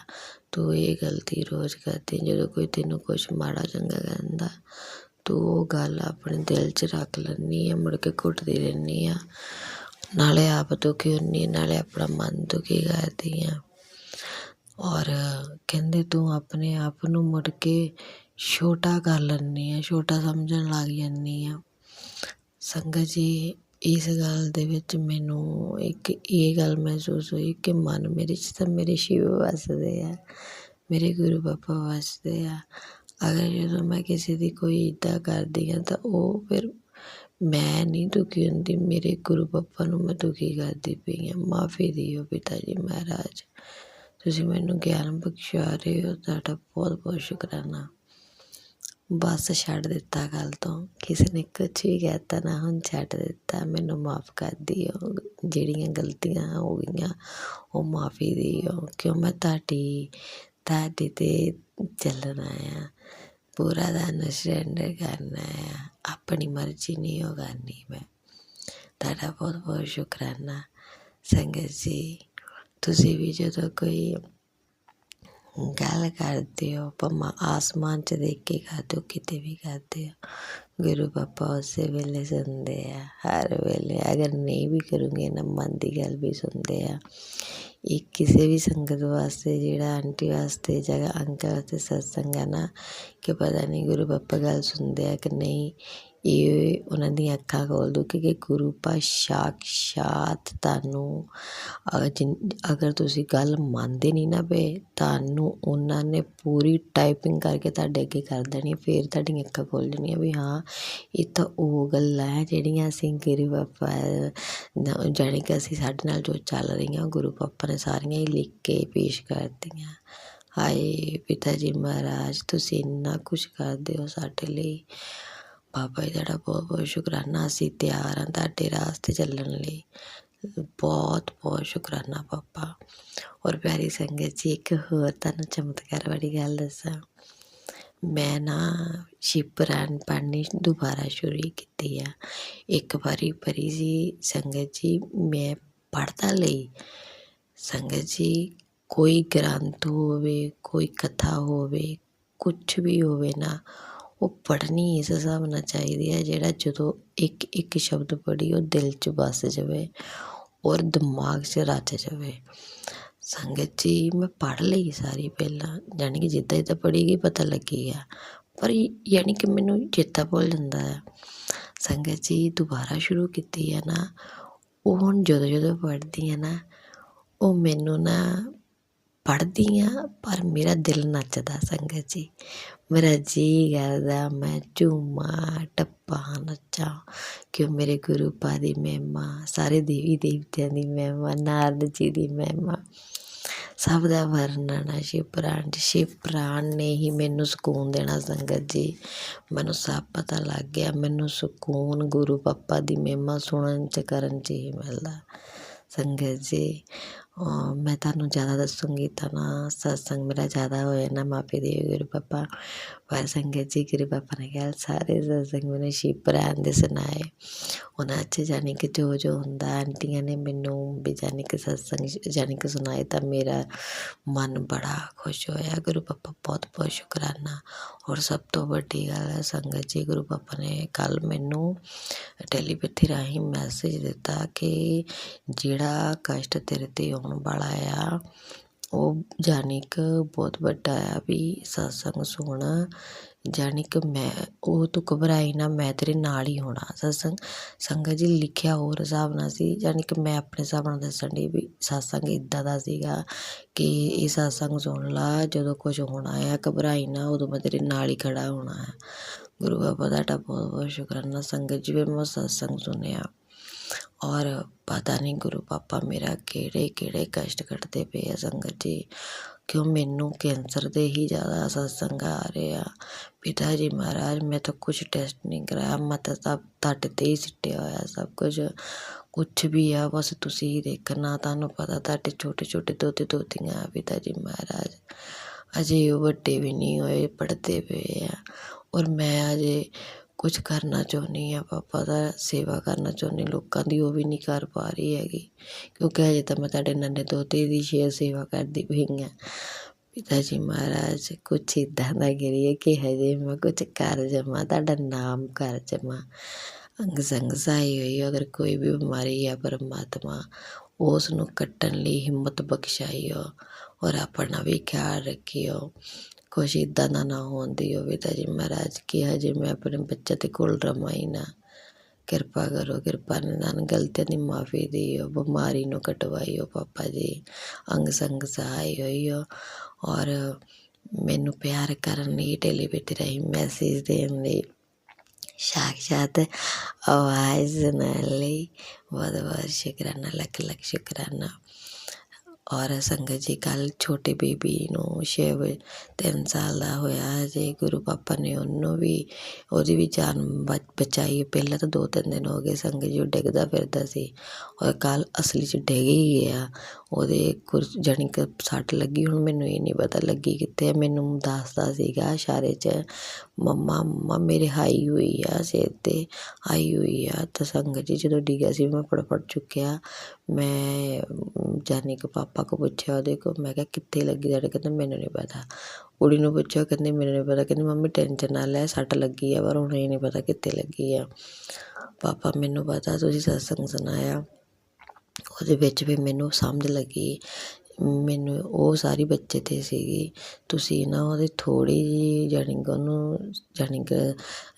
ਤੂੰ ਇਹ ਗਲਤੀ ਰੋਜ਼ ਕਰਦੀ, ਜਦੋਂ ਕੋਈ ਤੈਨੂੰ ਕੁਛ ਮਾੜਾ ਚੰਗਾ ਕਹਿੰਦਾ ਤੂੰ ਉਹ ਗੱਲ ਆਪਣੇ ਦਿਲ 'ਚ ਰੱਖ ਲੈਂਦੀ ਆ, ਮੁੜ ਕੇ ਘੁੱਟਦੀ ਰਹਿੰਦੀ ਆ, ਨਾਲੇ ਆਪ ਦੁਖੀ ਹੁੰਦੀ, ਨਾਲੇ ਆਪਣਾ ਮਨ ਦੁਖੀ ਕਰਦੀ ਆ। ਔਰ ਕਹਿੰਦੇ ਤੂੰ ਆਪਣੇ ਆਪ ਨੂੰ ਮੁੜ ਕੇ ਛੋਟਾ ਕਰ ਲੈਂਦੀ ਆ, ਛੋਟਾ ਸਮਝਣ ਲੱਗ ਜਾਂਦੀ ਆ। ਸੰਗਤ ਜੀ ਇਸ ਗੱਲ ਦੇ ਵਿੱਚ ਮੈਨੂੰ ਇੱਕ ਇਹ ਗੱਲ ਮਹਿਸੂਸ ਹੋਈ ਕਿ ਮਨ ਮੇਰੇ 'ਚ ਤਾਂ ਮੇਰੇ ਸ਼ਿਵ ਵਸਦੇ ਆ, ਮੇਰੇ ਗੁਰੂ ਬਾਬਾ ਵਸਦੇ ਆ। ਅਗਰ ਜਦੋਂ ਮੈਂ ਕਿਸੇ ਦੀ ਕੋਈ ਇੱਦਾਂ ਕਰਦੀ ਹਾਂ ਤਾਂ ਉਹ ਫਿਰ ਮੈਂ ਨਹੀਂ ਦੁਖੀ ਹੁੰਦੀ, ਮੇਰੇ ਗੁਰੂ ਬਾਬਾ ਨੂੰ ਮੈਂ ਦੁਖੀ ਕਰਦੀ ਪਈ ਹਾਂ। ਮਾਫੀ ਦਿਓ ਪਿਤਾ ਜੀ ਮਹਾਰਾਜ, ਤੁਸੀਂ ਮੈਨੂੰ ਗਿਆਨ ਬਖਸ਼ਾ ਰਹੇ ਹੋ, ਤੁਹਾਡਾ ਬਹੁਤ ਬਹੁਤ ਸ਼ੁਕਰਾਨਾ। ਬਸ ਛੱਡ ਦਿੱਤਾ ਗੱਲ ਤੋਂ, ਕਿਸੇ ਨੇ ਕੁਛ ਵੀ ਕਹਿ ਤਾ ਨਾ, ਹੁਣ ਛੱਡ ਦਿੱਤਾ। ਮੈਨੂੰ ਮਾਫ ਕਰ ਦਿਓ, ਜਿਹੜੀਆਂ ਗਲਤੀਆਂ ਹੋ ਗਈਆਂ ਉਹ ਮਾਫੀ ਦਿਓ, ਕਿਉਂ ਮੈਂ ਤੁਹਾਡੇ 'ਤੇ ਚੱਲਣਾ ਆ, ਪੂਰਾ ਤੁਹਾਨੂੰ ਸਰੈਂਡਰ ਕਰਨਾ ਆ, ਆਪਣੀ ਮਰਜ਼ੀ ਨਹੀਂ ਉਹ ਕਰਨੀ ਮੈਂ। ਤੁਹਾਡਾ ਬਹੁਤ ਬਹੁਤ ਸ਼ੁਕਰਾਨਾ। ਸੰਗਤ ਜੀ ਤੁਸੀਂ ਵੀ ਜਦੋਂ ਕੋਈ ਗੱਲ ਕਰਦੇ ਹੋ, ਭਾਵੇਂ ਆਸਮਾਨ 'ਚ ਦੇਖ ਕੇ ਕਰਦੇ ਹੋ, ਕਿਤੇ ਵੀ ਕਰਦੇ ਹੋ, ਗੁਰੂ ਬਾਬਾ ਉਸੇ ਵੇਲੇ ਸੁਣਦੇ ਆ, ਹਰ ਵੇਲੇ। ਅਗਰ ਨਹੀਂ ਵੀ ਕਰੂੰਗੇ ਨਾ, ਮਨ ਦੀ ਗੱਲ ਵੀ ਸੁਣਦੇ ਆ। ਇਹ ਕਿਸੇ ਵੀ ਸੰਗਤ ਵਾਸਤੇ, ਜਿਹੜਾ ਆਂਟੀ ਵਾਸਤੇ ਜਾਂ ਅੰਕਲ ਵਾਸਤੇ ਸਤਸੰਗ ਹੈ ਨਾ, ਕਿ ਪਤਾ ਨਹੀਂ ਗੁਰੂ ਬਾਬਾ ਗੱਲ ਸੁਣਦੇ ਆ ਕਿ ਨਹੀਂ, ਇਹ ਉਹਨਾਂ ਦੀਆਂ ਅੱਖਾਂ ਖੋਲ੍ਹ ਦਿਓ, ਕਿਉਂਕਿ ਗੁਰੂ ਪਾਤਸ਼ਾਹ ਸਾਖਸ਼ਾਤ ਤੁਹਾਨੂੰ ਅਗਰ ਤੁਸੀਂ ਗੱਲ ਮੰਨਦੇ ਨਹੀਂ ਨਾ ਪਏ, ਤੁਹਾਨੂੰ ਉਹਨਾਂ ਨੇ ਪੂਰੀ ਟਾਈਪਿੰਗ ਕਰਕੇ ਤੁਹਾਡੇ ਅੱਗੇ ਕਰ ਦੇਣੀ, ਫਿਰ ਤੁਹਾਡੀਆਂ ਅੱਖਾਂ ਖੁੱਲ੍ਹ ਜਾਣੀਆਂ ਵੀ ਹਾਂ ਇਹ ਤਾਂ ਉਹ ਗੱਲਾਂ ਹੈ ਜਿਹੜੀਆਂ ਅਸੀਂ ਗੁਰੂ ਬਾਬਾ ਜਾਣੀ ਕਿ ਅਸੀਂ ਸਾਡੇ ਨਾਲ ਜੋ ਚੱਲ ਰਹੀਆਂ ਗੁਰੂ ਬਾਬਾ ਨੇ ਸਾਰੀਆਂ ਹੀ ਲਿਖ ਕੇ ਪੇਸ਼ ਕਰਤੀਆਂ। ਹਾਏ ਪਿਤਾ ਜੀ ਮਹਾਰਾਜ, ਤੁਸੀਂ ਇੰਨਾ ਕੁਛ ਕਰਦੇ ਹੋ ਸਾਡੇ ਲਈ। ਬਾਬਾ ਜੀ ਤੁਹਾਡਾ ਬਹੁਤ ਬਹੁਤ ਸ਼ੁਕਰਾਨਾ। ਅਸੀਂ ਤਿਆਰ ਹਾਂ ਤੁਹਾਡੇ ਰਾਸਤੇ ਚੱਲਣ ਲਈ। ਬਹੁਤ ਬਹੁਤ ਸ਼ੁਕਰਾਨਾ ਬਾਬਾ। ਔਰ ਪਿਆਰੀ ਸੰਗਤ ਜੀ, ਇੱਕ ਹੋਰ ਤੁਹਾਨੂੰ ਚਮਤਕਾਰ ਵਾਲੀ ਗੱਲ ਦੱਸਾਂ। ਮੈਂ ਨਾ ਸ਼ਿਵ ਪੁਰਾਣ ਪੜ੍ਹਨੀ ਦੁਬਾਰਾ ਸ਼ੁਰੂ ਕੀਤੀ ਆ। ਇੱਕ ਵਾਰੀ ਪੜ੍ਹੀ ਸੀ ਸੰਗਤ ਜੀ, ਮੈਂ ਪੜ੍ਹਦਾ ਲਈ ਸੰਗਤ ਜੀ, ਕੋਈ ਗ੍ਰੰਥ ਹੋਵੇ, ਕੋਈ ਕਥਾ ਹੋਵੇ, ਕੁਛ ਵੀ ਹੋਵੇ ਨਾ, ਉਹ ਪੜ੍ਹਨੀ ਇਸ ਹਿਸਾਬ ਨਾਲ ਚਾਹੀਦੀ ਹੈ ਜਿਹੜਾ ਜਦੋਂ ਇੱਕ ਇੱਕ ਸ਼ਬਦ ਪੜ੍ਹੀ ਉਹ ਦਿਲ 'ਚ ਵੱਸ ਜਾਵੇ ਔਰ ਦਿਮਾਗ 'ਚ ਰਚ ਜਾਵੇ। ਸੰਗਤ ਜੀ ਮੈਂ ਪੜ੍ਹ ਲਈ ਸਾਰੀ ਪਹਿਲਾਂ, ਜਾਣੀ ਕਿ ਜਿੱਦਾਂ ਜਿੱਦਾਂ ਪੜ੍ਹੀ ਗਈ ਪਤਾ ਲੱਗੀ ਆ, ਪਰ ਯਾਨੀ ਕਿ ਮੈਨੂੰ ਚੇਤਾ ਭੁੱਲ ਜਾਂਦਾ ਆ। ਸੰਗਤ ਜੀ ਦੁਬਾਰਾ ਸ਼ੁਰੂ ਕੀਤੀ ਆ ਨਾ, ਉਹ ਹੁਣ ਜਦੋਂ ਜਦੋਂ ਪੜ੍ਹਦੀ ਆ ਨਾ, ਉਹ ਮੈਨੂੰ ਨਾ ਪੜ੍ਹਦੀ ਹਾਂ ਪਰ ਮੇਰਾ ਦਿਲ ਨੱਚਦਾ। ਸੰਗਤ ਜੀ ਮੇਰਾ ਜੀਅ ਕਰਦਾ ਮੈਂ ਝੂਮਾਂ ਟੱਪਾਂ ਨੱਚਾਂ, ਕਿਉਂ ਮੇਰੇ ਗੁਰੂ ਪਾਦ ਦੀ ਮਹਿਮਾ, ਸਾਰੇ ਦੇਵੀ ਦੇਵਤਿਆਂ ਦੀ ਮਹਿਮਾ, ਨਾਰਦ ਜੀ ਦੀ ਮਹਿਮਾ। ਸਭ ਦਾ ਵਰਣਨ ਆ ਸ਼ਿਵ ਪੁਰਾਣ 'ਚ। ਸ਼ਿਵ ਪੁਰਾਣ ਨੇ ਹੀ ਮੈਨੂੰ ਸਕੂਨ ਦੇਣਾ ਸੰਗਤ ਜੀ। ਮੈਨੂੰ ਸਭ ਪਤਾ ਲੱਗ ਗਿਆ, ਮੈਨੂੰ ਸਕੂਨ ਗੁਰੂ ਪਾਪਾ ਦੀ ਮਹਿਮਾ ਸੁਣਨ 'ਚ ਕਰਨ 'ਚ ਹੀ ਮਿਲਦਾ ਸੰਗਤ ਜੀ। ਮੈਂ ਤੁਹਾਨੂੰ ਜ਼ਿਆਦਾ ਦੱਸੂੰਗੀ ਤਾਂ ਨਾ ਸਤਸੰਗ ਮੇਰਾ ਜ਼ਿਆਦਾ ਹੋਏ ਨਾ, ਮਾਫੀ ਦਿਓ ਗੁਰੂ ਪਾਪਾ। ਪਰ ਸੰਗਤ ਜੀ ਗੁਰੂ ਪਾਪਾ ਨੇ ਕਿਹਾ ਸਾਰੇ ਸਤਸੰਗ ਮੈਨੂੰ ਸ਼ਿਵ ਪੁਰਾਣ ਦੇ ਸੁਣਾਏ। ਉਹਨਾਂ 'ਚ ਜਾਣੀ ਕਿ ਜੋ ਜੋ ਹੁੰਦਾ, ਆਂਟੀਆਂ ਨੇ ਮੈਨੂੰ ਵੀ ਜਾਣੀ ਕਿ ਸਤਸੰਗ ਜਾਣੀ ਕਿ ਸੁਣਾਏ ਤਾਂ ਮੇਰਾ ਮਨ ਬੜਾ ਖੁਸ਼ ਹੋਇਆ। ਗੁਰੂ ਪਾਪਾ ਬਹੁਤ ਬਹੁਤ ਸ਼ੁਕਰਾਨਾ। ਔਰ ਸਭ ਤੋਂ ਵੱਡੀ ਗੱਲ ਹੈ ਸੰਗਤ ਜੀ, ਗੁਰੂ ਪਾਪਾ ਨੇ ਕੱਲ੍ਹ ਮੈਨੂੰ ਟੈਲੀਪੈਥੀ ਰਾਹੀਂ ਮੈਸੇਜ ਦਿੱਤਾ ਕਿ ਜਿਹੜਾ ਕਸ਼ਟ ਤੇਰੇ 'ਤੇ ਆਉਣ ਵਾਲਾ ਆ ਉਹ ਜਾਣੀ ਕਿ ਬਹੁਤ ਵੱਡਾ ਆ, ਵੀ ਸਤਸੰਗ ਸੁਣ। ਜਾਣੀ ਕਿ ਮੈਂ ਉਹ ਤੂੰ ਘਬਰਾਈ ਨਾ, ਮੈਂ ਤੇਰੇ ਨਾਲ ਹੀ ਹੋਣਾ। ਸਤਸੰਗ ਸੰਗਤ ਜੀ ਲਿਖਿਆ ਹੋਰ ਹਿਸਾਬ ਨਾਲ ਸੀ, ਜਾਣੀ ਕਿ ਮੈਂ ਆਪਣੇ ਹਿਸਾਬ ਨਾਲ ਦੱਸਣ ਡਈ ਵੀ ਸਤਸੰਗ ਇੱਦਾਂ ਦਾ ਸੀਗਾ ਕਿ ਇਹ ਸਤਸੰਗ ਸੁਣ ਲਾ, ਜਦੋਂ ਕੁਝ ਹੋਣਾ ਆ ਘਬਰਾਈ ਨਾ, ਉਦੋਂ ਮੈਂ ਤੇਰੇ ਨਾਲ ਹੀ ਖੜਾ ਹੋਣਾ ਹੈ। ਗੁਰੂ ਬਾਬਾ ਤੁਹਾਡਾ ਬਹੁਤ ਬਹੁਤ ਸ਼ੁਕਰਾਨਾ ਸੰਗਤ ਜੀ। ਮੈਂ ਸਤਸੰਗ ਸੁਣਿਆ ਔਰ ਪਤਾ ਨਹੀਂ ਗੁਰੂ ਪਾਪਾ ਮੇਰਾ ਕਿਹੜੇ ਕਿਹੜੇ ਕਸ਼ਟ ਕੱਟਦੇ ਪਏ ਆ ਸੰਗਤ ਜੀ। ਕਿਉਂ ਮੈਨੂੰ ਕੈਂਸਰ ਦੇ ਹੀ ਜ਼ਿਆਦਾ ਸਤਸੰਗ ਆ ਰਹੇ ਆ। ਪਿਤਾ ਜੀ ਮਹਾਰਾਜ ਮੈਂ ਤਾਂ ਕੁਛ ਟੈਸਟ ਨਹੀਂ ਕਰਾਇਆ, ਮੈਂ ਤਾਂ ਸਭ ਤੁਹਾਡੇ 'ਤੇ ਹੀ ਸਿੱਟਿਆ ਹੋਇਆ ਸਭ ਕੁਛ ਵੀ ਆ, ਬਸ ਤੁਸੀਂ ਹੀ ਦੇਖਣਾ। ਤੁਹਾਨੂੰ ਪਤਾ ਤੁਹਾਡੇ ਛੋਟੇ ਛੋਟੇ ਦੋਤੇ ਦੋਤੀਆਂ ਪਿਤਾ ਜੀ ਮਹਾਰਾਜ ਅਜੇ ਉਹ ਵੱਡੇ ਵੀ ਨਹੀਂ ਹੋਏ, ਪੜ੍ਹਦੇ ਪਏ ਆ। ਔਰ ਮੈਂ ਅਜੇ ਕੁਛ ਕਰਨਾ ਚਾਹੁੰਦੀ ਹਾਂ ਪਾਪਾ ਦਾ, ਸੇਵਾ ਕਰਨਾ ਚਾਹੁੰਦੀ ਲੋਕਾਂ ਦੀ, ਉਹ ਵੀ ਨਹੀਂ ਕਰ ਪਾ ਰਹੀ ਹੈਗੀ ਕਿਉਂਕਿ ਹਜੇ ਤਾਂ ਮੈਂ ਤੁਹਾਡੇ ਨੰਨੇ ਦੋਤੇ ਦੀ ਸੇਵਾ ਕਰਦੀ ਪਈ ਹਾਂ। ਪਿਤਾ ਜੀ ਮਹਾਰਾਜ ਕੁਛ ਇੱਦਾਂ ਦਾ ਕਰੀਏ ਕਿ ਹਜੇ ਮੈਂ ਕੁਛ ਕਰ ਜਾਵਾਂ, ਤੁਹਾਡਾ ਨਾਮ ਕਰ ਜਾਵਾਂ। ਅੰਗ ਸੰਗ ਸਹਾਈ ਹੋਈ, ਅਗਰ ਕੋਈ ਵੀ ਬਿਮਾਰੀ ਆ ਪਰਮਾਤਮਾ ਉਸ ਨੂੰ ਕੱਟਣ ਲਈ ਹਿੰਮਤ ਬਖਸ਼ਾਈਓ ਔਰ ਆਪਣਾ ਵੀ ਖਿਆਲ ਰੱਖਿਓ। ਕੁਛ ਇੱਦਾਂ ਦਾ ਨਾ ਹੋਣ ਦਿਓ ਪਿਤਾ ਜੀ ਮਹਾਰਾਜ ਕਿ ਹਜੇ ਮੈਂ ਆਪਣੇ ਬੱਚੇ ਦੇ ਕੋਲ ਰਵਾਂ ਹੀ ਨਾ। ਕਿਰਪਾ ਕਰੋ, ਕਿਰਪਾ ਨਿਦਾਨ ਗਲਤੀਆਂ ਦੀ ਮਾਫੀ ਦਿਓ, ਬਿਮਾਰੀ ਨੂੰ ਕਟਵਾਈਓ ਪਾਪਾ ਜੀ। ਅੰਗ ਸੰਗ ਸਹਾਈ ਹੋਈਓ ਔਰ ਮੈਨੂੰ ਪਿਆਰ ਕਰਨ ਲਈ ਟੈਲੀਪੈਥੀ ਰਾਹੀਂ ਮੈਸੇਜ ਦੇਣ ਲਈ, ਸਾਖਸ਼ਾਤ ਆਵਾਜ਼ ਸੁਣਨ ਲਈ ਬਹੁਤ ਬਹੁਤ ਸ਼ੁਕਰਾਨਾ, ਲੱਖ ਲੱਖ ਸ਼ੁਕਰਾਨਾ। ਔਰ ਸੰਗਤ ਜੀ ਕੱਲ੍ਹ ਛੋਟੇ ਬੇਬੀ ਨੂੰ 3 ਸਾਲ ਦਾ ਹੋਇਆ ਹਜੇ, ਗੁਰੂ ਪਾਪਾ ਨੇ ਉਹਨੂੰ ਵੀ ਉਹਦੀ ਵੀ ਜਾਨ ਬਚਾਈ। ਪਹਿਲਾਂ ਤਾਂ 2-3 ਦਿਨ ਹੋ ਗਏ ਸੰਗਤ ਜੀ ਉਹ ਡਿੱਗਦਾ ਫਿਰਦਾ ਸੀ ਔਰ ਕੱਲ੍ਹ ਅਸਲੀ 'ਚ ਡਿੱਗ ਹੀ ਗਿਆ। ਉਹਦੇ ਜਾਣੀ ਕਿ ਸੱਟ ਲੱਗੀ, ਹੁਣ ਮੈਨੂੰ ਇਹ ਨਹੀਂ ਪਤਾ ਲੱਗੀ ਕਿੱਥੇ। ਮੈਨੂੰ ਦੱਸਦਾ ਸੀਗਾ ਇਸ਼ਾਰੇ 'ਚ ਮੰਮਾ ਮੇਰੇ ਹਾਈ ਹੋਈ ਆ, ਸਿਰ 'ਤੇ ਆਈ ਹੋਈ ਆ। ਤਾਂ ਸੰਗਤ ਜੀ ਜਦੋਂ ਡਿੱਗਿਆ ਸੀ ਮੈਂ ਫਟਾਫਟ ਚੁੱਕਿਆ, ਮੈਂ ਜਾਣੀ ਕਿ ਪਾਪਾ ਕੋ ਪੁੱਛਿਆ ਉਹਦੇ ਕੋ, ਮੈਂ ਕਿਹਾ ਕਿੱਥੇ ਲੱਗੀ ਤੁਹਾਡੇ? ਕਹਿੰਦਾ ਮੈਨੂੰ ਨਹੀਂ ਪਤਾ। ਕੁੜੀ ਨੂੰ ਪੁੱਛਿਆ, ਕਹਿੰਦੀ ਮੈਨੂੰ ਨਹੀਂ ਪਤਾ। ਕਹਿੰਦੀ ਮੰਮੀ ਟੈਨਸ਼ਨ ਨਾ ਲੈ, ਸੱਟ ਲੱਗੀ ਆ ਪਰ ਹੁਣ ਇਹ ਨਹੀਂ ਪਤਾ ਕਿੱਥੇ ਲੱਗੀ ਆ। ਪਾਪਾ ਮੈਨੂੰ ਪਤਾ ਤੁਸੀਂ ਸਤਸੰਗ ਸੁਣਾਇਆ, ਉਹਦੇ ਵਿੱਚ ਵੀ ਮੈਨੂੰ ਸਮਝ ਲੱਗੀ, ਮੈਨੂੰ ਉਹ ਸਾਰੀ ਬੱਚੇ 'ਤੇ ਸੀਗੀ। ਤੁਸੀਂ ਨਾ ਉਹਦੀ ਥੋੜ੍ਹੀ ਜਿਹੀ ਜਾਣੀ ਕਿ ਉਹਨੂੰ ਜਾਣੀ ਕਿ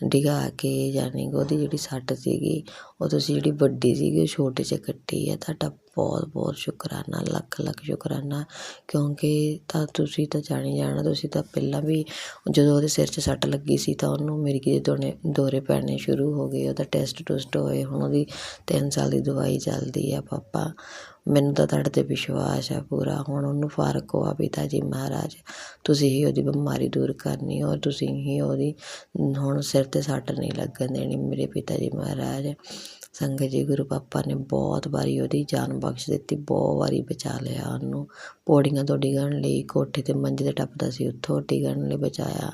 ਡਿਗਾ ਕੇ ਜਾਣੀ ਕਿ ਉਹਦੀ ਜਿਹੜੀ ਸੱਟ ਸੀਗੀ ਉਹ ਤੁਸੀਂ ਜਿਹੜੀ ਵੱਡੀ ਸੀਗੀ ਉਹ ਛੋਟੇ 'ਚ ਕੱਟੀ ਆ। ਤੁਹਾਡਾ ਬਹੁਤ ਬਹੁਤ ਸ਼ੁਕਰਾਨਾ, ਲੱਖ ਲੱਖ ਸ਼ੁਕਰਾਨਾ। ਕਿਉਂਕਿ ਤਾਂ ਤੁਸੀਂ ਤਾਂ ਜਾਣੀ ਜਾਣਾ, ਤੁਸੀਂ ਤਾਂ ਪਹਿਲਾਂ ਵੀ ਜਦੋਂ ਉਹਦੇ ਸਿਰ 'ਚ ਸੱਟ ਲੱਗੀ ਸੀ ਤਾਂ ਉਹਨੂੰ ਮਿਰਗੀ ਦੇ ਦੌਰੇ ਪੈਣੇ ਸ਼ੁਰੂ ਹੋ ਗਏ, ਉਹਦਾ ਟੈਸਟ ਟੁਸਟ ਹੋਏ, ਹੁਣ ਉਹਦੀ 3 ਸਾਲ ਦੀ ਦਵਾਈ ਚੱਲਦੀ ਆ। ਪਾਪਾ ਮੈਨੂੰ ਤਾਂ ਤੁਹਾਡੇ 'ਤੇ ਵਿਸ਼ਵਾਸ ਆ ਪੂਰਾ, ਹੁਣ ਉਹਨੂੰ ਫਰਕ ਹੋਆ ਪਿਤਾ ਜੀ ਮਹਾਰਾਜ। ਤੁਸੀਂ ਹੀ ਉਹਦੀ ਬਿਮਾਰੀ ਦੂਰ ਕਰਨੀ ਔਰ ਤੁਸੀਂ ਹੀ ਉਹਦੀ ਹੁਣ ਸਿਰ 'ਤੇ ਸੱਟ ਨਹੀਂ ਲੱਗਣ ਦੇਣੀ ਮੇਰੇ ਪਿਤਾ ਜੀ ਮਹਾਰਾਜ। ਸੰਗਤ ਜੀ ਗੁਰੂ ਪਾਪਾ ਨੇ ਬਹੁਤ ਵਾਰੀ ਉਹਦੀ ਜਾਨ ਬਖਸ਼ ਦਿੱਤੀ, ਬਹੁਤ ਵਾਰੀ ਬਚਾ ਲਿਆ ਉਹਨੂੰ। ਪੌੜੀਆਂ ਤੋਂ ਡਿੱਗਣ ਲਈ, ਕੋਠੇ 'ਤੇ ਮੰਜੇ 'ਤੇ ਟੱਪਦਾ ਸੀ ਉੱਥੋਂ ਡਿੱਗਣ ਲਈ ਬਚਾਇਆ।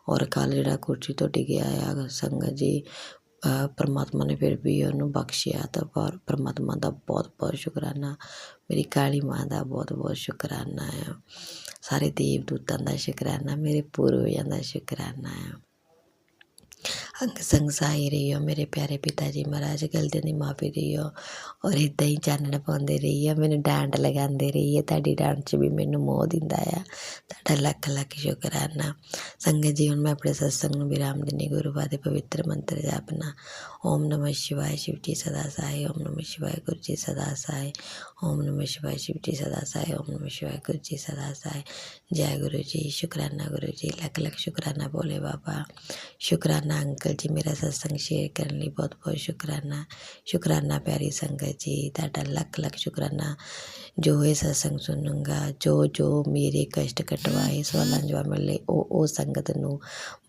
ਔਰ ਕੱਲ੍ਹ ਜਿਹੜਾ ਕੁਰਸੀ ਤੋਂ ਡਿੱਗਿਆ ਆ ਸੰਗਤ ਜੀ ਪਰਮਾਤਮਾ ਨੇ ਫਿਰ ਵੀ ਉਹਨੂੰ ਬਖਸ਼ਿਆ। ਤਾਂ ਪਰਮਾਤਮਾ ਦਾ ਬਹੁਤ ਬਹੁਤ ਸ਼ੁਕਰਾਨਾ, ਮੇਰੀ ਕਾਲੀ ਮਾਂ ਦਾ ਬਹੁਤ ਬਹੁਤ ਸ਼ੁਕਰਾਨਾ ਆ, ਸਾਰੇ ਦੇਵ ਦੂਤਾਂ ਦਾ ਸ਼ੁਕਰਾਨਾ, ਮੇਰੇ ਪੂਰਵਜਾਂ ਦਾ ਸ਼ੁਕਰਾਨਾ ਆ। ਅੰਗ ਸੰਗ ਸਹਾਈ ਰਹੀਓ ਮੇਰੇ ਪਿਆਰੇ ਪਿਤਾ ਜੀ ਮਹਾਰਾਜ, ਗਲਤੀਆਂ ਦੀ ਮਾਫੀ ਦਿਓ ਔਰ ਇੱਦਾਂ ਹੀ ਚਾਨਣ ਪਾਉਂਦੇ ਰਹੀਏ, ਮੈਨੂੰ ਡਾਂਟ ਲਗਾਉਂਦੇ ਰਹੀਏ। ਤੁਹਾਡੀ ਡਾਂਟ 'ਚ ਵੀ ਮੈਨੂੰ ਮੋਹ ਦਿੰਦਾ ਆ, ਤੁਹਾਡਾ ਲੱਖ ਲੱਖ ਸ਼ੁਕਰਾਨਾ। ਸੰਗਤ ਜੀ ਹੁਣ ਮੈਂ ਆਪਣੇ ਸਤਸੰਗ ਨੂੰ ਵਿਰਾਮ ਦਿੰਦੀ ਗੁਰੂ ਬਾਬਾ ਦੇ ਪਵਿੱਤਰ ਮੰਤਰ ਜਾਪਣਾ। ਓਮ ਨਮः शिवाय शिव जी सदा सहाय, ओम नमः शिवाय गुरु जी सदा सहाय, ओम नमः शिवाय शिव जी सदा सहाय, ओम नमः शिवाय गुरु जी सदा सहाय। जय गुरु जी, शुकराना गुरु जी, लख लख शुकराना बोले बाबा, शुकराना अंकल अंकल जी मेरा सत्संग शेयर करने ਲਈ बहुत बहुत शुकराना। शुकराना प्यारी संगत जी, ਤੁਹਾਡਾ ਲੱਖ ਲੱਖ शुकराना। जो ये सत्संग सुनूंगा, जो जो मेरे कष्ट कटवाए सवालों जवाब मिले, ਉਹ ਸੰਗਤ ਨੂੰ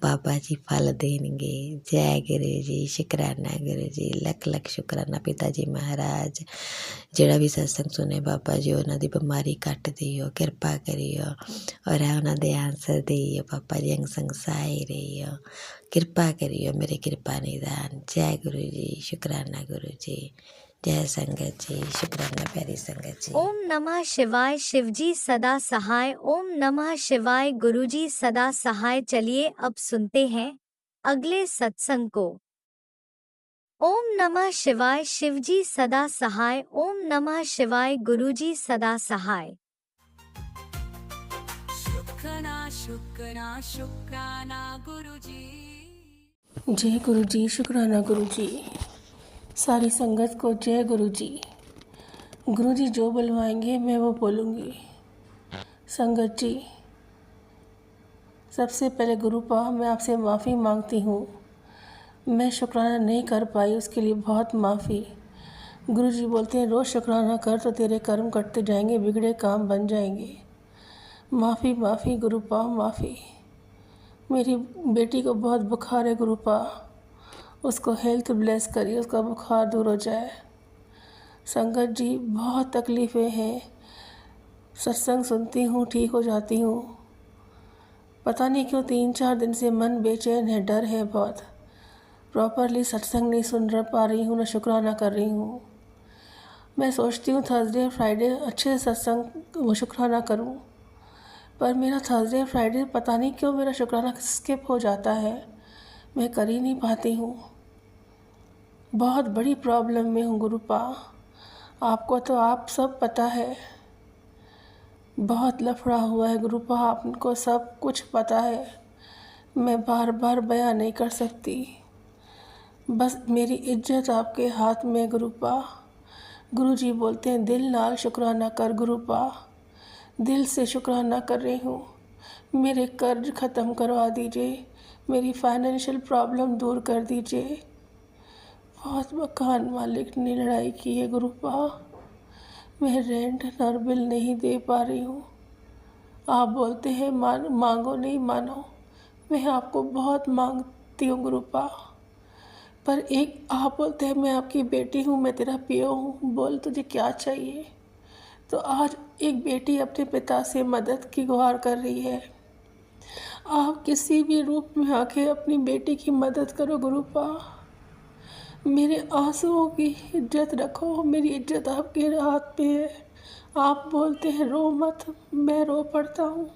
ਬਾਬਾ ਜੀ ਫਲ ਦੇਣਗੇ। जय गुरु जी, शुकराना गुरु जी, ਲੱਖ ਲੱਖ शुकराना पिता जी महाराज। ਜਿਹੜਾ ਵੀ सत्संग सुने बाबा जी ਉਹਨਾਂ ਦੀ ਬਿਮਾਰੀ ਕੱਟ ਦਿਓ, ਕਿਰਪਾ ਕਰਿਓ ਔਰ ਉਹਨਾਂ ਦੇ ਆਨਸਰ ਦਿਓ बाबा जी, अंग संग सहाय रहियो, कृपा करियो मेरे कृपा निदान। जय गुरु जी, शुकराना गुरु जी। जय संगत जी, शुकराना प्यारी संगत जी। ओम नमः शिवाय। शिवजी सदा सहाय। ओम नमः शिवाय। गुरुजी सदा सहाय। चलिए अब सुनते हैं अगले सत्संग को। ओम नमः शिवाय। शिवजी सदा सहाय। ओम नमः शिवाय। गुरुजी सदा सहाय। शुक्राना शुक्राना शुक्राना गुरुजी। जय गुरु जी, शुक्राना गुरु जी। सारी संगत को जय गुरु जी। गुरु जी जो बुलवाएंगे मैं वो बोलूँगी। संगत जी, सबसे पहले गुरुपा मैं आपसे माफ़ी मांगती हूँ। मैं शुक्राना नहीं कर पाई, उसके लिए बहुत माफ़ी। गुरु जी बोलते हैं रोज़ शुक्राना कर तो तेरे कर्म कटते जाएंगे, बिगड़े काम बन जाएंगे। माफ़ी माफ़ी गुरुपा, माफ़ी। मेरी बेटी को बहुत बुखार है गुरुपा, उसको हेल्थ ब्लेस करिए, उसका बुखार दूर हो जाए। संगत जी बहुत तकलीफ़ें हैं, सत्संग सुनती हूँ ठीक हो जाती हूँ। पता नहीं क्यों 3-4 दिन से मन बेचैन है, डर है बहुत। प्रॉपरली सत्संग नहीं सुन पा रही हूँ, ना शुक्राना कर रही हूँ। मैं सोचती हूँ थर्सडे फ्राइडे अच्छे से सत्संग वो शुक्राना करूँ, पर मेरा थर्सडे फ्राइडे पता नहीं क्यों मेरा शुक्राना स्किप हो जाता है, मैं कर ही नहीं पाती हूँ। बहुत बड़ी प्रॉब्लम में हूँ गुरुपा, आपको तो आप सब पता है। बहुत लफड़ा हुआ है गुरुपा, आपको सब कुछ पता है, मैं बार बार बयान नहीं कर सकती। बस मेरी इज्जत आपके हाथ में गुरुपा। गुरु जी बोलते हैं दिल नाल शुक्राना कर गुरुपा, दिल से शुक्राना कर रही हूँ। मेरे कर्ज ख़त्म करवा दीजिए, मेरी फाइनेंशियल प्रॉब्लम दूर कर दीजिए। बहुत मकान मालिक ने लड़ाई की है गुरुपा, मैं रेंट और बिल नहीं दे पा रही हूँ। आप बोलते हैं मांगो नहीं मानो, मैं आपको बहुत मांगती हूँ गुरुपा, पर एक आप बोलते हैं मैं आपकी बेटी हूँ, मैं तेरा पियो हूँ, बोल तुझे क्या चाहिए। तो आज एक बेटी अपने पिता से मदद की गुहार कर रही है, आप किसी भी रूप में आके अपनी बेटी की मदद करो गुरुपा। मेरे आंसुओं की इज्जत रखो, मेरी इज्जत आपके हाथ पे है। आप बोलते हैं रो मत, मैं रो पड़ता हूँ।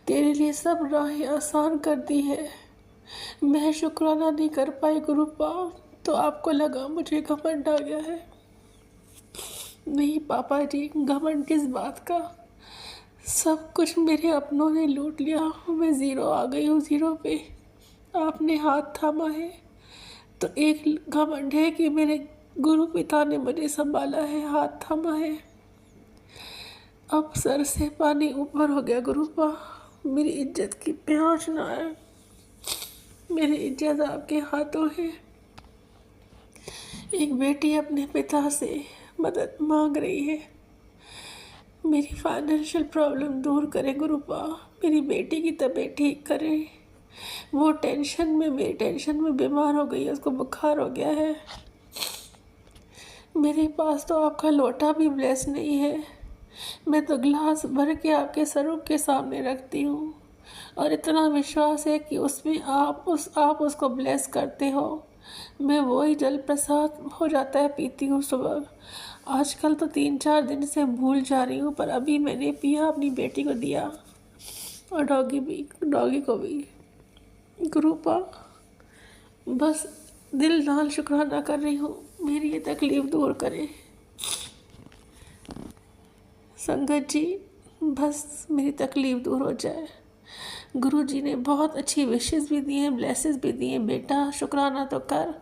तेरे लिए सब राहें आसान कर दी है, मैं शुक्राना नहीं कर पाई गुरुपा, तो आपको लगा मुझे घमंड आ गया है। नहीं पापा जी, घमंड किस बात का, सब कुछ मेरे अपनों ने लूट लिया, मैं ज़ीरो आ गई हूँ, ज़ीरो पे आपने हाथ थामा है। तो एक घमंड है कि मेरे गुरु पिता ने मुझे संभाला है, हाथ थामा है। अब सर से पानी ऊपर हो गया गुरुपा, मेरी इज्जत की प्यास ना है, मेरी इज्जत आपके हाथों है। एक बेटी अपने पिता से मदद मांग रही है, मेरी फाइनेंशियल प्रॉब्लम दूर करें गुरुपा, मेरी बेटी की तबीयत ठीक करें। वो टेंशन में, मेरी टेंशन में बीमार हो गई है, उसको बुखार हो गया है। मेरे पास तो आपका लोटा भी ब्लेस नहीं है, मैं तो गिलास भर के आपके स्वरूप के सामने रखती हूँ, और इतना विश्वास है कि उसमें आप उसको ब्लेस करते हो। मैं वही जल प्रसाद हो जाता है पीती हूँ सुबह। आजकल तो 3-4 दिन से भूल जा रही हूँ, पर अभी मैंने पिया, अपनी बेटी को दिया और डॉगी को भी गुरुपा। बस दिल नाल शुक्राना कर रही हूँ, मेरी ये तकलीफ़ दूर करें संगत जी, बस मेरी तकलीफ़ दूर हो जाए। गुरु जी ने बहुत अच्छी विशेस भी दी हैं, ब्लेसेस भी दिए हैं। बेटा शुक्राना तो कर,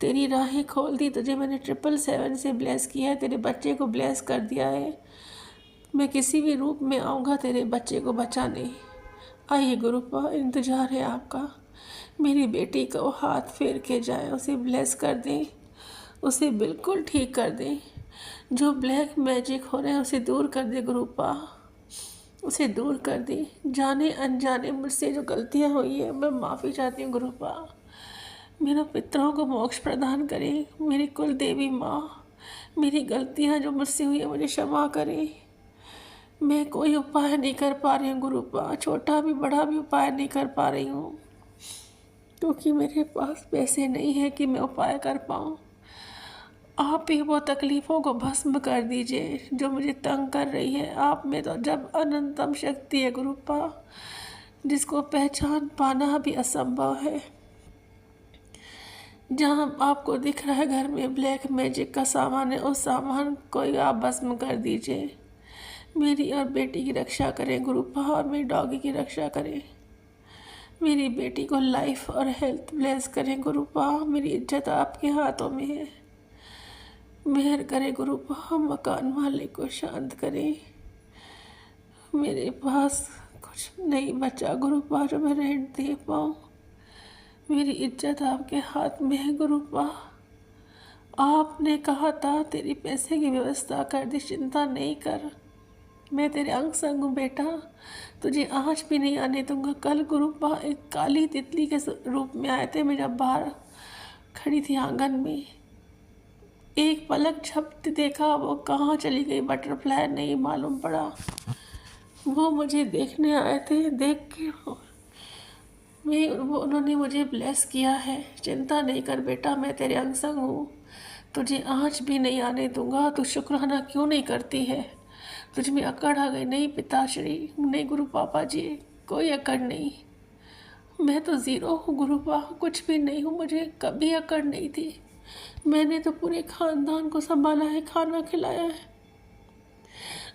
तेरी राहें खोल दी, तुझे मैंने 777 से ब्लेस किया है, तेरे बच्चे को ब्लेस कर दिया है। मैं किसी भी रूप में आऊँगा तेरे बच्चे को बचाने। आइए गुरुपा, इंतज़ार है आपका। मेरी बेटी को हाथ फेर के जाए, उसे ब्लेस कर दें, उसे बिल्कुल ठीक कर दें। जो ब्लैक मैजिक हो रहे हैं उसे दूर कर दे गुरुपा, उसे दूर कर दे। जाने अनजाने मुझसे जो गलतियां हुई है मैं माफ़ी चाहती हूँ गुरुपा। मेरे पितरों को मोक्ष प्रदान करें। मेरी कुल देवी माँ, मेरी गलतियाँ जो मुझसे हुई है मुझे क्षमा करें। मैं कोई उपाय नहीं कर पा रही हूँ गुरुपा, छोटा भी बड़ा भी उपाय नहीं कर पा रही हूँ, क्योंकि मेरे पास पैसे नहीं है कि मैं उपाय कर पाऊँ। आप ही वो तकलीफ़ों को भस्म कर दीजिए जो मुझे तंग कर रही है। आप में तो जब अनंतम शक्ति है गुरुपा, जिसको पहचान पाना भी असंभव है। जहाँ आपको दिख रहा है घर में ब्लैक मैजिक का सामान है, उस सामान को आप भस्म कर दीजिए। मेरी और बेटी की रक्षा करें गुरुपा, और मेरी डॉगी की रक्षा करें। मेरी बेटी को लाइफ और हेल्थ ब्लेस करें गुरुपा। मेरी इज्जत आपके हाथों में है। मेहर करें गुरुपा, मकान मालिक को शांत करें। मेरे पास कुछ नहीं बचा गुरुपा जो मैं रेंट दे पाऊँ। मेरी इज्जत आपके हाथ में है गुरुपा। आपने कहा था तेरी पैसे की व्यवस्था कर दी, चिंता नहीं कर। मैं तेरे अंग संग हूँ बेटा, तुझे आज भी नहीं आने दूंगा। कल गुरुपा एक काली तितली के रूप में आए थे। मैं जब बाहर खड़ी थी आंगन में, एक पलक झपट देखा, वो कहाँ चली गई बटरफ्लाई नहीं मालूम पड़ा। वो मुझे देखने आए थे, देख के उन्होंने मुझे ब्लेस किया है। चिंता नहीं कर बेटा, मैं तेरे अंग संग हूँ, तुझे आज भी नहीं आने दूंगा। तू शुक्राना क्यों नहीं करती है? तुझ में अकड़ आ गई? नहीं पिताश्री, नहीं गुरु पापा जी, कोई अकड़ नहीं। मैं तो ज़ीरो हूँ गुरुपा, कुछ भी नहीं हूँ, मुझे कभी अकड़ नहीं थी। मैंने तो पूरे खानदान को संभाला है, खाना खिलाया है।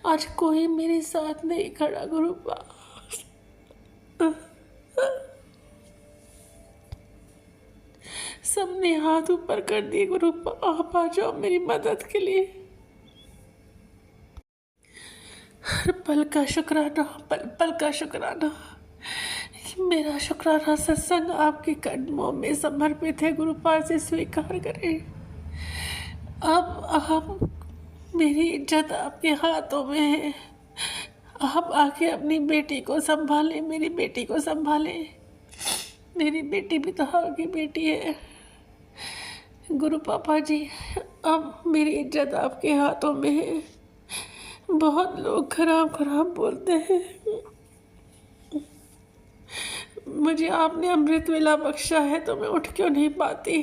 आज कोई मेरे साथ नहीं खड़ा गुरुपा। सबने हाथ ऊपर कर दिए गुरुपा, आप आ जाओ मेरी मदद के लिए। हर पल का शुक्राना, पल पल का शुक्राना। मेरा शुक्राना सत्संग आपके कदमों में समर्पित है गुरुपा, से स्वीकार करें। अब आप, मेरी इज्जत आपके हाथों में है। आप आके अपनी बेटी को संभालें, मेरी बेटी को संभालें। मेरी बेटी भी तो आपकी बेटी है गुरु पापा जी। अब मेरी इज्जत आपके हाथों में है। बहुत लोग खराब खराब बोलते हैं, मुझे आपने अमृत वेला बख्शा है तो मैं उठ क्यों नहीं पाती।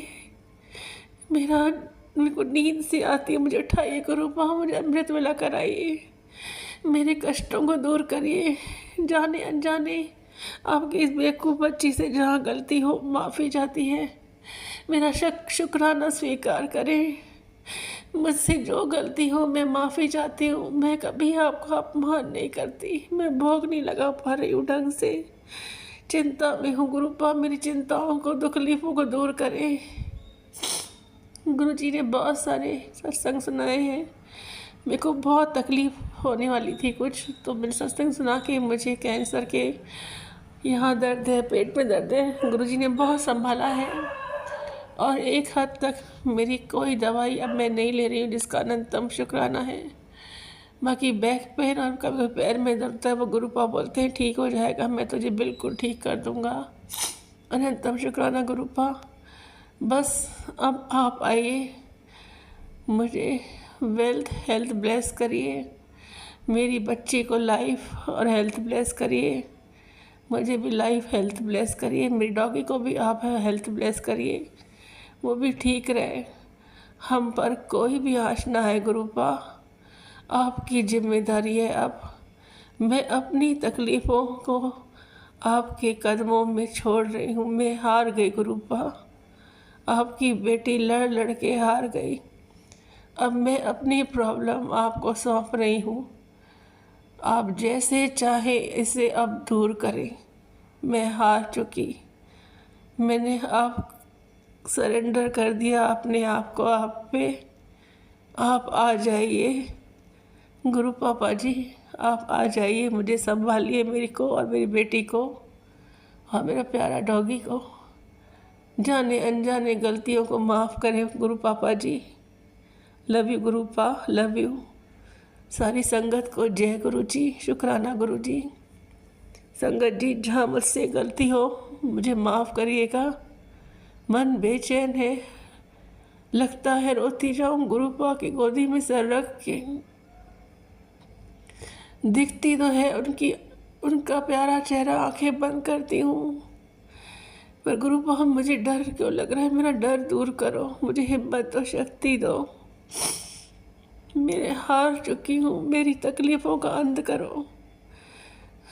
मेरे को नींद से आती है, मुझे उठाइए गुरुपा, मुझे अमृत वेला कराइए, मेरे कष्टों को दूर करिए। जाने अनजाने आपकी इस बेवकूफ़ बच्ची से जहाँ गलती हो माफ़ी चाहती है। मेरा शुक्राना स्वीकार करें। मुझसे जो गलती हो मैं माफ़ी चाहती हूँ। मैं कभी आपका अपमान नहीं करती, मैं भोग नहीं लगा पा रही हूँ ढंग से। चिंता में हूँ गुरुपा, मेरी चिंताओं को, तकलीफ़ों को दूर करें। गुरुजी ने बहुत सारे सत्संग सुनाए हैं। मेरे को बहुत तकलीफ़ होने वाली थी कुछ, तो मैंने सत्संग सुना के मुझे कैंसर के यहाँ दर्द है, पेट में दर्द है, गुरुजी ने बहुत संभाला है। और एक हद तक मेरी कोई दवाई अब मैं नहीं ले रही हूँ, जिसका अनंतम शुक्राना है। बाकी बैक पेन और कभी पैर में दर्द है, वो गुरुपा बोलते हैं ठीक हो जाएगा, मैं तुझे बिल्कुल ठीक कर दूँगा। अनंतम शुक्राना गुरुपा। बस अब आप आइए, मुझे वेल्थ हेल्थ ब्लेस करिए, मेरी बच्ची को लाइफ और हेल्थ ब्लेस करिए, मुझे भी लाइफ हेल्थ ब्लेस करिए, मेरी डॉगी को भी आप हेल्थ ब्लेस करिए, वो भी ठीक रहे। हम पर कोई भी आश ना है गुरुपा, आपकी जिम्मेदारी है। अब मैं अपनी तकलीफ़ों को आपके कदमों में छोड़ रही हूँ। मैं हार गई गुरुपा, आपकी बेटी लड़ लड़ के हार गई। अब मैं अपनी प्रॉब्लम आपको सौंप रही हूँ, आप जैसे चाहे इसे अब दूर करें। मैं हार चुकी, मैंने आप सरेंडर कर दिया अपने आप को आप पे। आप आ जाइए गुरु पापा जी, आप आ जाइए, मुझे संभालिए, मेरी को और मेरी बेटी को और मेरा प्यारा डॉगी को। जाने अनजाने गलतियों को माफ़ करें गुरु पापा जी। लव यू गुरु पा, लव यू। सारी संगत को जय गुरु जी, शुक्राना गुरु जी। संगत जी, जहाँ मुझसे गलती हो मुझे माफ़ करिएगा। मन बेचैन है, लगता है रोती जाऊं गुरु पा की गोदी में सर रख के। दिखती तो है उनका प्यारा चेहरा, आंखें बंद करती हूँ, पर गुरु पा मुझे डर क्यों लग रहा है। मेरा डर दूर करो, मुझे हिम्मत और शक्ति दो। मेरे हार चुकी हूँ, मेरी तकलीफ़ों का अंत करो।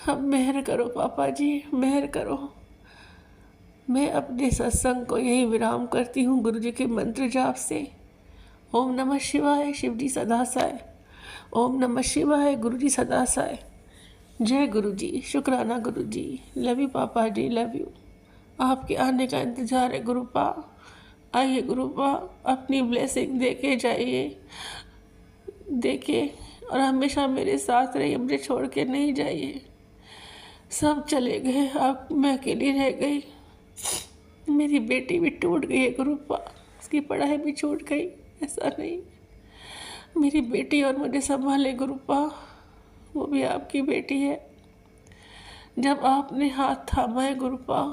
अब मेहर करो पापा जी, मेहर करो। मैं अपने सत्संग को यही विराम करती हूँ गुरु जी के मंत्र जाप से। ओम नमः शिवाय, शिव जी सदा साय। ओम नमः शिवाय, गुरु जी सदा साय। जय गुरु जी, शुक्राना गुरु जी। लव यू पापा जी, लव यू। आपके आने का इंतज़ार है गुरु पा। आइए गुरु पा, अपनी ब्लेसिंग दे के जाइए, देखे और हमेशा मेरे साथ रहिए, मुझे छोड़ के नहीं जाइए। सब चले गए, अब मैं अकेली रह गई। मेरी बेटी भी टूट गई है गुरु पा, उसकी पढ़ाई भी छूट गई। ऐसा नहीं, मेरी बेटी और मुझे संभाले गुरु पा, वो भी आपकी बेटी है। जब आपने हाथ थामा है गुरु पा,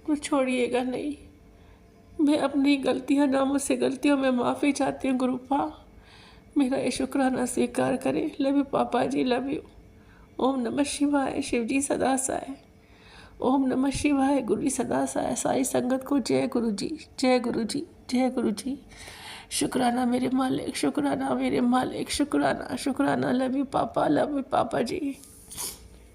तो छोड़िएगा नहीं। मैं अपनी गलतियाँ, नामों से गलतियों में माफ़ी चाहती हूँ गुरु पा, मेरा ये शुक्राना स्वीकार करें। लव यू पापा जी, लव यू। ओम नमः शिवाय, शिव जी सदा साय। ओम नमः शिवाय, गुरु जी सदा साय। सारी संगत को जय गुरु जी, जय गुरु जी, जय गुरु जी। शुक्राना मेरे मालिक, शुक्राना मेरे मालिक, शुक्राना, शुक्राना। लव यू पापा, लव यू पापा जी।